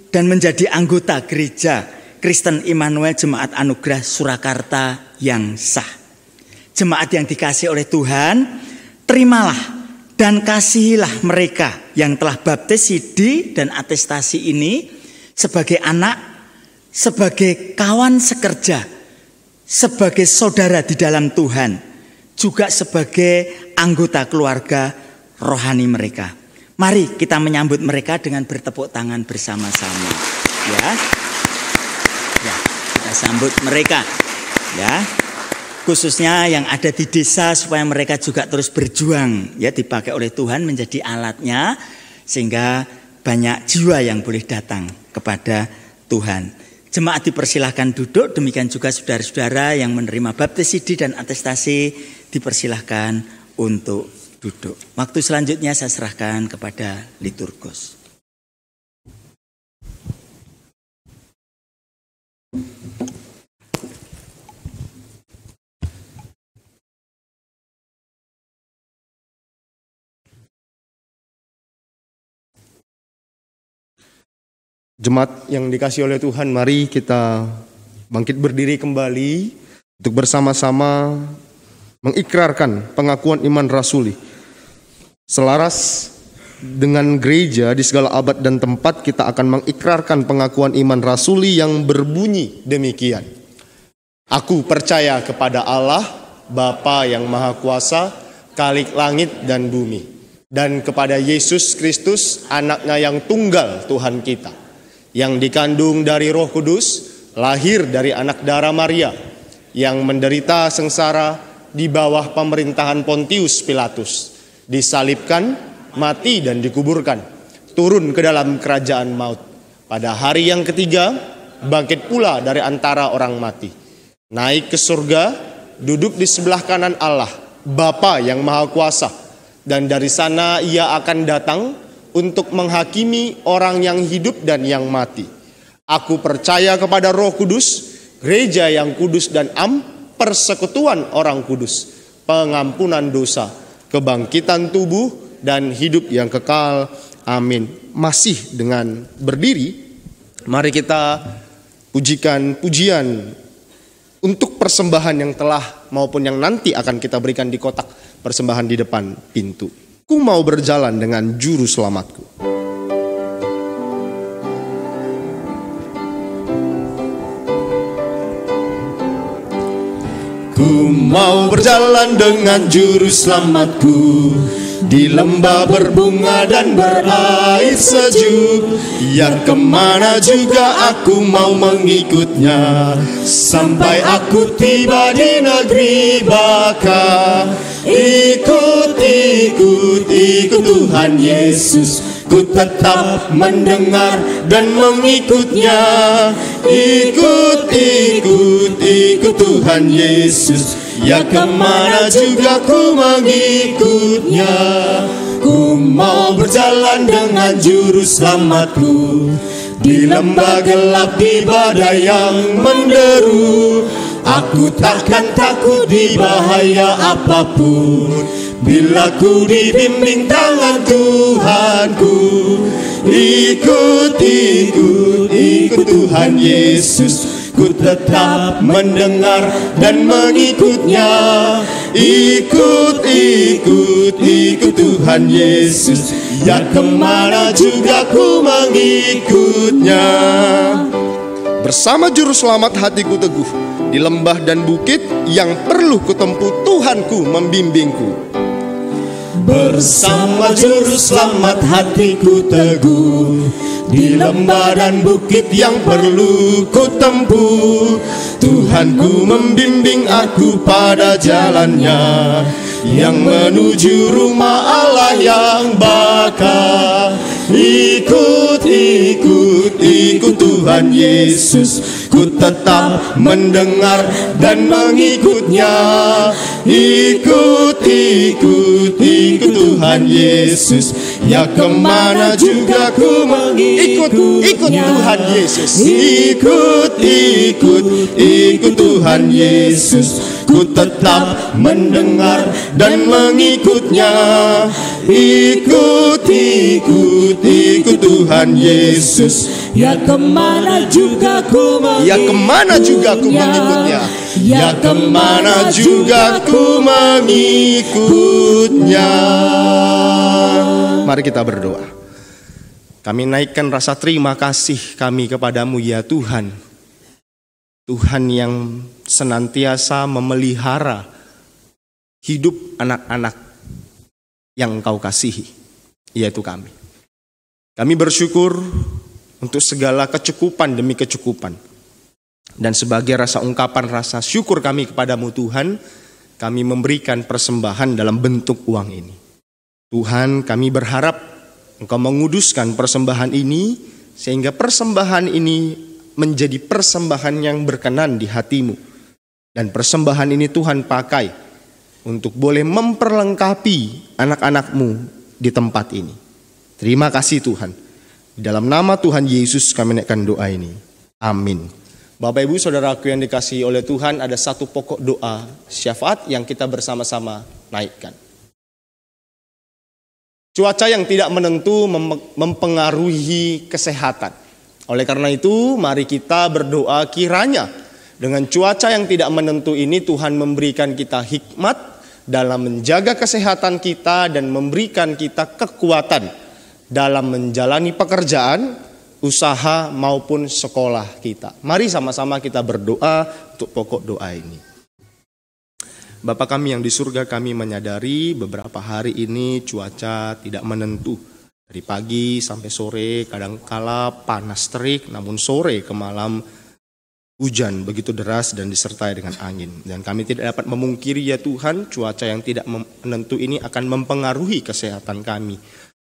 dan menjadi anggota gereja Kristen Immanuel Jemaat Anugerah Surakarta yang sah. Jemaat yang dikasihi oleh Tuhan, terimalah dan kasihilah mereka yang telah baptis CD dan atestasi ini sebagai anak, sebagai kawan sekerja, sebagai saudara di dalam Tuhan, juga sebagai anggota keluarga rohani mereka. Mari kita menyambut mereka dengan bertepuk tangan bersama-sama. Ya, kita sambut mereka. Ya. Khususnya yang ada di desa supaya mereka juga terus berjuang, ya, dipakai oleh Tuhan menjadi alatnya sehingga banyak jiwa yang boleh datang kepada Tuhan. Jemaat dipersilahkan duduk, demikian juga saudara-saudara yang menerima baptis CD dan atestasi dipersilahkan untuk duduk. Waktu selanjutnya saya serahkan kepada liturgus. Jemaat yang dikasihi oleh Tuhan, mari kita bangkit berdiri kembali untuk bersama-sama mengikrarkan pengakuan iman rasuli. Selaras dengan gereja di segala abad dan tempat, kita akan mengikrarkan pengakuan iman rasuli yang berbunyi demikian. Aku percaya kepada Allah, Bapa yang Maha Kuasa, Khalik langit dan bumi, dan kepada Yesus Kristus, anaknya yang tunggal Tuhan kita, yang dikandung dari Roh Kudus, lahir dari anak darah Maria, yang menderita sengsara di bawah pemerintahan Pontius Pilatus, disalibkan, mati dan dikuburkan, turun ke dalam kerajaan maut. Pada hari yang ketiga, bangkit pula dari antara orang mati, naik ke surga, duduk di sebelah kanan Allah, Bapa yang Maha Kuasa, dan dari sana ia akan datang untuk menghakimi orang yang hidup dan yang mati. Aku percaya kepada Roh Kudus, gereja yang kudus dan persekutuan orang kudus, pengampunan dosa, kebangkitan tubuh, dan hidup yang kekal. Amin. Masih dengan berdiri, mari kita pujikan pujian untuk persembahan yang telah maupun yang nanti akan kita berikan di kotak persembahan di depan pintu. Ku mau berjalan dengan juru selamatku. Ku mau berjalan dengan juru selamatku di lembah berbunga dan berair sejuk, yang kemana juga aku mau mengikutnya, sampai aku tiba di negeri baka. Ikut, ikut, ikut Tuhan Yesus, ku tetap mendengar dan mengikutnya. Ikut, ikut, ikut Tuhan Yesus, ya kemana juga ku mengikutnya. Ku mau berjalan dengan juru selamatku di lembah gelap, di badai yang menderu. Aku takkan takut di bahaya apapun, bila ku dibimbing tangan Tuhanku. Ikut, ikut, ikut Tuhan Yesus, ku tetap mendengar dan mengikutnya. Ikut Tuhan Yesus, ya kemana juga ku mengikutnya. Bersama juru selamat hatiku teguh, di lembah dan bukit yang perlu kutempuh Tuhanku membimbingku. Bersama juru selamat hatiku teguh, di lembah dan bukit yang perlu ku tempuh. Tuhanku membimbing aku pada jalannya, yang menuju rumah Allah yang bakal. Ikut Tuhan Yesus, ku tetap mendengar dan mengikutnya. Ikut Tuhan Yesus, ya kemana juga ku mengikutnya. Ikut Tuhan Yesus. Ikut Tuhan Yesus, ku tetap mendengar dan mengikutnya. Ikut Tuhan Yesus, ya kemana juga ku mengikutnya. Ya kemana juga ku mengikutnya. Ya kemana juga ku mengikutnya. Mari kita berdoa. Kami naikkan rasa terima kasih kami kepadamu ya Tuhan. Tuhan yang senantiasa memelihara hidup anak-anak yang Engkau kasihi, yaitu kami. Kami bersyukur untuk segala kecukupan demi kecukupan. Dan sebagai rasa ungkapan rasa syukur kami kepadamu Tuhan, kami memberikan persembahan dalam bentuk uang ini. Tuhan, kami berharap Engkau menguduskan persembahan ini, sehingga persembahan ini menjadi persembahan yang berkenan di hatimu. Dan persembahan ini Tuhan pakai untuk boleh memperlengkapi anak-anakmu di tempat ini. Terima kasih Tuhan. Di dalam nama Tuhan Yesus kami naikkan doa ini. Amin. Bapak Ibu Saudaraku yang dikasihi oleh Tuhan, ada satu pokok doa syafaat yang kita bersama-sama naikkan. Cuaca yang tidak menentu mempengaruhi kesehatan. Oleh karena itu, mari kita berdoa kiranya dengan cuaca yang tidak menentu ini Tuhan memberikan kita hikmat dalam menjaga kesehatan kita dan memberikan kita kekuatan dalam menjalani pekerjaan, usaha maupun sekolah kita. Mari sama-sama kita berdoa untuk pokok doa ini. Bapa kami yang di surga, kami menyadari beberapa hari ini cuaca tidak menentu. Dari pagi sampai sore kadangkala panas terik, namun sore ke malam hujan begitu deras dan disertai dengan angin. Dan kami tidak dapat memungkiri ya Tuhan, cuaca yang tidak menentu ini akan mempengaruhi kesehatan kami.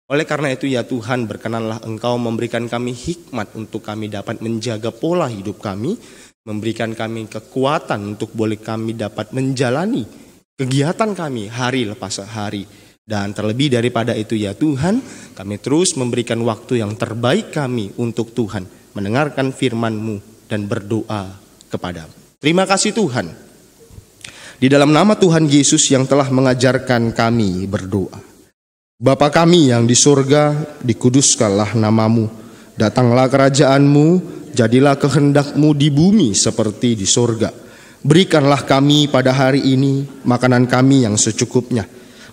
Oleh karena itu ya Tuhan, berkenanlah Engkau memberikan kami hikmat untuk kami dapat menjaga pola hidup kami, memberikan kami kekuatan untuk boleh kami dapat menjalani kegiatan kami hari lepas hari. Dan terlebih daripada itu ya Tuhan, kami terus memberikan waktu yang terbaik kami untuk Tuhan, mendengarkan firman-Mu dan berdoa kepadamu. Terima kasih Tuhan. Di dalam nama Tuhan Yesus yang telah mengajarkan kami berdoa. Bapa kami yang di surga, dikuduskanlah nama-Mu. Datanglah kerajaan-Mu, jadilah kehendak-Mu di bumi seperti di surga. Berikanlah kami pada hari ini makanan kami yang secukupnya.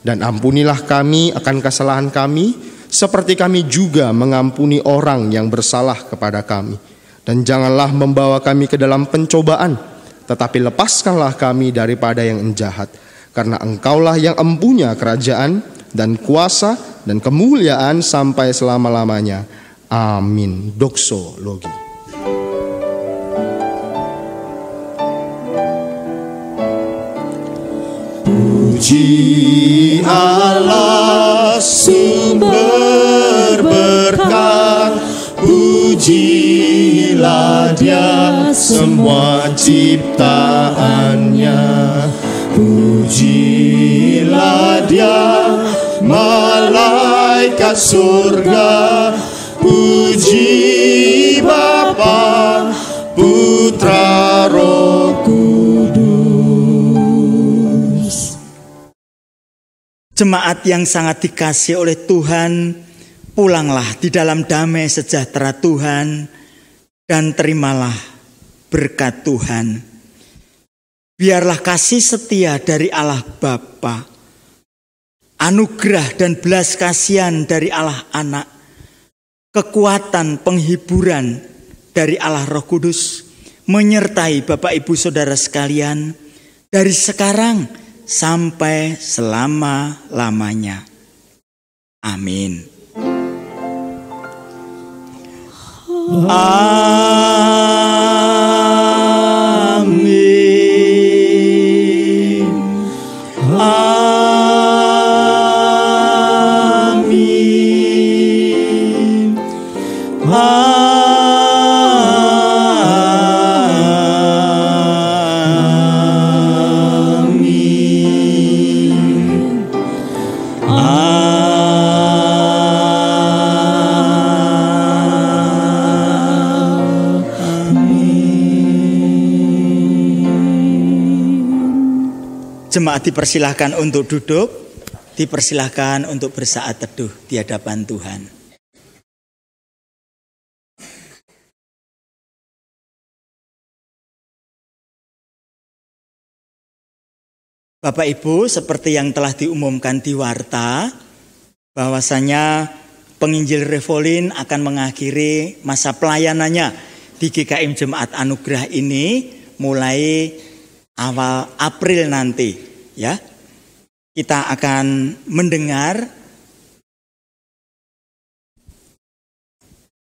Dan ampunilah kami akan kesalahan kami, seperti kami juga mengampuni orang yang bersalah kepada kami. Dan janganlah membawa kami ke dalam pencobaan, tetapi lepaskanlah kami daripada yang jahat. Karena Engkaulah yang empunya kerajaan dan kuasa dan kemuliaan sampai selama-lamanya. Amin. Doxo logi. Puji Allah sumber berkat, pujilah Dia semua ciptaannya. Pujilah Dia malaikat surga, puji Bapa, Putra, Roh Kudus. Jemaat yang sangat dikasihi oleh Tuhan, pulanglah di dalam damai sejahtera Tuhan dan terimalah berkat Tuhan. Biarlah kasih setia dari Allah Bapa, anugerah dan belas kasihan dari Allah Anak, kekuatan penghiburan dari Allah Roh Kudus menyertai Bapak Ibu Saudara sekalian dari sekarang sampai selama-lamanya. Amin. Amin. Amin. Jemaat dipersilahkan untuk duduk, dipersilahkan untuk bersaat teduh di hadapan Tuhan. Bapak Ibu, seperti yang telah diumumkan di warta, bahwasanya penginjil Revolin akan mengakhiri masa pelayanannya di GKM Jemaat Anugerah ini mulai awal April nanti, ya. Kita akan mendengar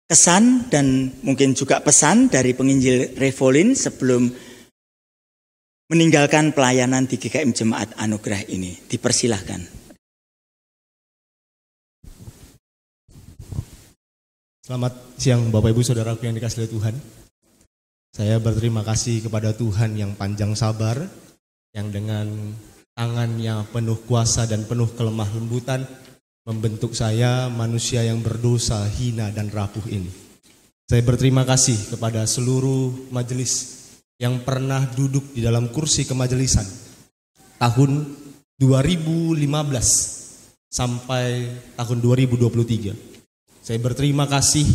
kesan dan mungkin juga pesan dari penginjil Revolin sebelum meninggalkan pelayanan di GKM Jemaat Anugerah ini. Dipersilahkan. Selamat siang Bapak Ibu Saudaraku yang dikasihi Tuhan. Saya berterima kasih kepada Tuhan yang panjang sabar, yang dengan tangan yang penuh kuasa dan penuh kelemah lembutan membentuk saya manusia yang berdosa, hina dan rapuh ini. Saya berterima kasih kepada seluruh majelis yang pernah duduk di dalam kursi kemajelisan tahun 2015 sampai tahun 2023. Saya berterima kasih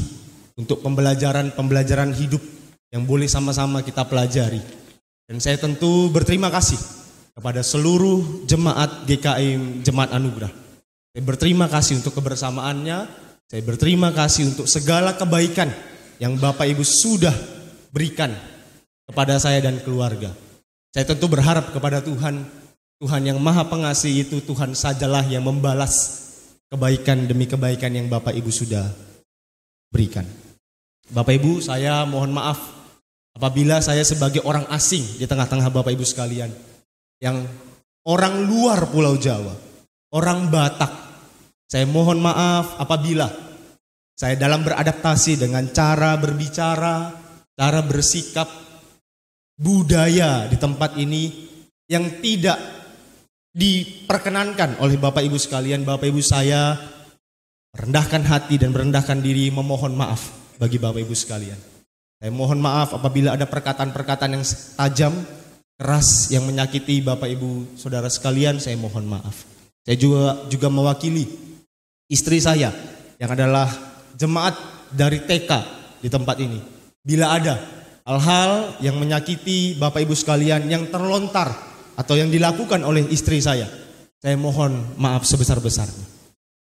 untuk pembelajaran hidup yang boleh sama-sama kita pelajari. Dan saya tentu berterima kasih kepada seluruh jemaat GKM Jemaat Anugerah. Saya berterima kasih untuk kebersamaannya. Saya berterima kasih untuk segala kebaikan yang Bapak Ibu sudah berikan kepada saya dan keluarga. Saya tentu berharap kepada Tuhan yang Maha Pengasih itu, Tuhan sajalah yang membalas kebaikan demi kebaikan yang Bapak Ibu sudah berikan. Bapak Ibu, saya mohon maaf apabila saya sebagai orang asing di tengah-tengah Bapak Ibu sekalian, yang orang luar Pulau Jawa, orang Batak, saya mohon maaf apabila saya dalam beradaptasi dengan cara berbicara, cara bersikap, budaya di tempat ini yang tidak diperkenankan oleh Bapak Ibu sekalian. Bapak Ibu, saya merendahkan hati dan merendahkan diri memohon maaf bagi Bapak Ibu sekalian. Saya mohon maaf apabila ada perkataan-perkataan yang tajam, keras yang menyakiti Bapak Ibu Saudara sekalian, saya mohon maaf. Saya juga mewakili istri saya yang adalah jemaat dari TK di tempat ini. Bila ada hal-hal yang menyakiti Bapak Ibu sekalian yang terlontar atau yang dilakukan oleh istri saya mohon maaf sebesar-besarnya.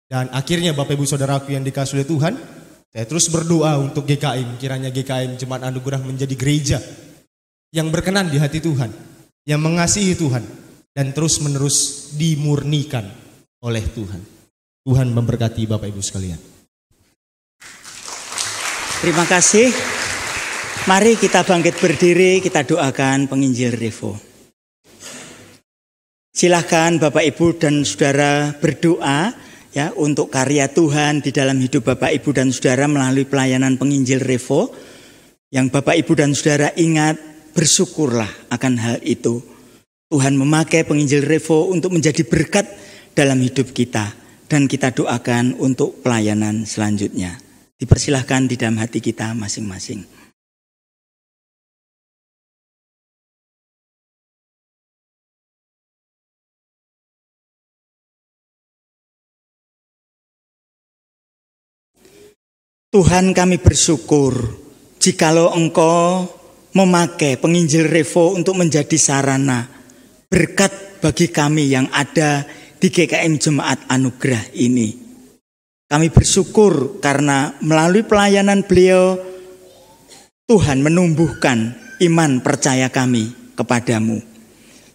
Dan akhirnya Bapak Ibu Saudaraku yang dikasihi oleh Tuhan, saya terus berdoa untuk GKM, kiranya GKM Jemaat Anugerah menjadi gereja yang berkenan di hati Tuhan, yang mengasihi Tuhan, dan terus-menerus dimurnikan oleh Tuhan. Tuhan memberkati Bapak Ibu sekalian. Terima kasih. Mari kita bangkit berdiri, kita doakan penginjil Revo. Silahkan Bapak Ibu dan Saudara berdoa ya untuk karya Tuhan di dalam hidup Bapak Ibu dan Saudara melalui pelayanan penginjil Revo. Yang Bapak Ibu dan Saudara ingat, bersyukurlah akan hal itu. Tuhan memakai penginjil Revo untuk menjadi berkat dalam hidup kita. Dan kita doakan untuk pelayanan selanjutnya. Dipersilahkan di dalam hati kita masing-masing. Tuhan, kami bersyukur jikalau Engkau memakai penginjil Revo untuk menjadi sarana berkat bagi kami yang ada di GKM Jemaat Anugerah ini. Kami bersyukur karena melalui pelayanan beliau, Tuhan menumbuhkan iman percaya kami kepadamu.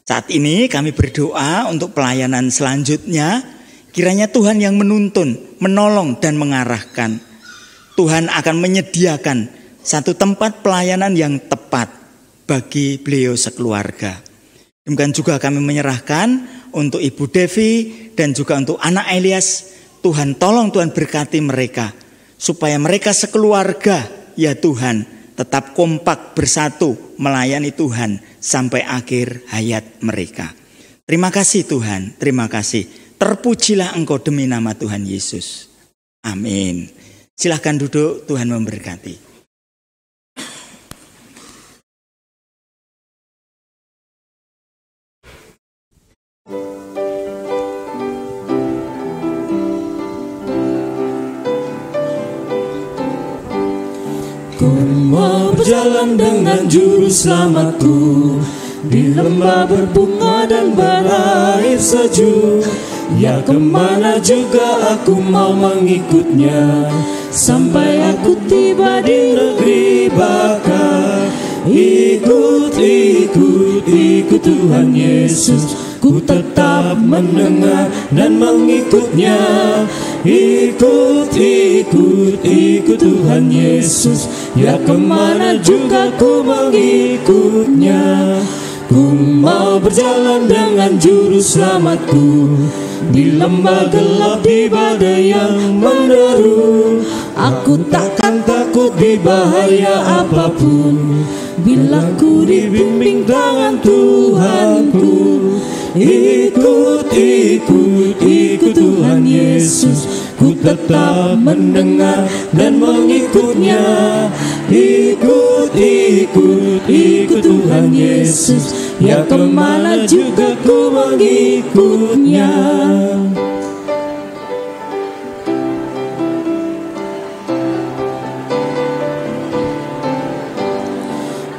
Saat ini kami berdoa untuk pelayanan selanjutnya, kiranya Tuhan yang menuntun, menolong dan mengarahkan. Tuhan akan menyediakan satu tempat pelayanan yang tepat bagi beliau sekeluarga. Demikian juga kami menyerahkan untuk Ibu Devi dan juga untuk anak Elias. Tuhan tolong, Tuhan berkati mereka supaya mereka sekeluarga, ya Tuhan, tetap kompak bersatu melayani Tuhan sampai akhir hayat mereka. Terima kasih Tuhan, terima kasih. Terpujilah Engkau demi nama Tuhan Yesus. Amin. Silahkan duduk, Tuhan memberkati. Ku mau berjalan dengan juru selamatku di lembah berbunga dan berair sejuk. Ya kemana juga aku mau mengikutnya, sampai aku tiba di negeri Baka. Ikut, ikut, ikut Tuhan Yesus, ku tetap mendengar dan mengikutnya. Ikut, ikut, ikut Tuhan Yesus, ya kemana juga ku mengikutnya. Ku mau berjalan dengan juru selamatku di lembah gelap, di badai yang menderu. Aku takkan takut di bahaya apapun, bila ku dibimbing tangan Tuhanku. Ikut, ikut, ikut Tuhan Yesus, ku tetap mendengar dan mengikutnya. Ikut, ikut, ikut Tuhan Yesus, ya kemana juga ku mengikutnya.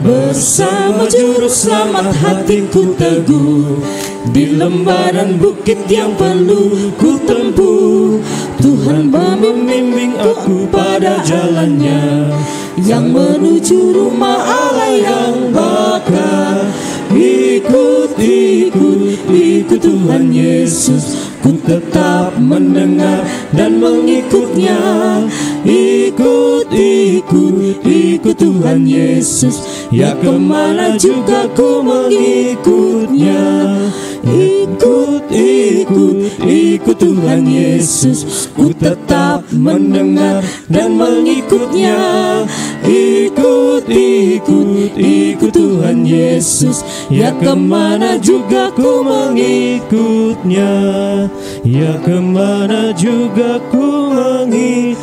Bersama juru selamat hatiku teguh, di lembah dan bukit yang perlu ku tempuh. Tuhan membimbing aku pada jalannya, yang menuju rumah Allah yang bakar. Ikut, ikut, ikut Tuhan Yesus, ku tetap mendengar dan mengikutnya. Ikut, ikut, ikut Tuhan Yesus, ya kemana juga ku mengikutnya. Ikut, ikut, ikut Tuhan Yesus, ku tetap mendengar dan mengikutnya. Ikut, ikut, ikut Tuhan Yesus, ya kemana juga ku mengikutnya. Ya kemana juga ku mengikutnya.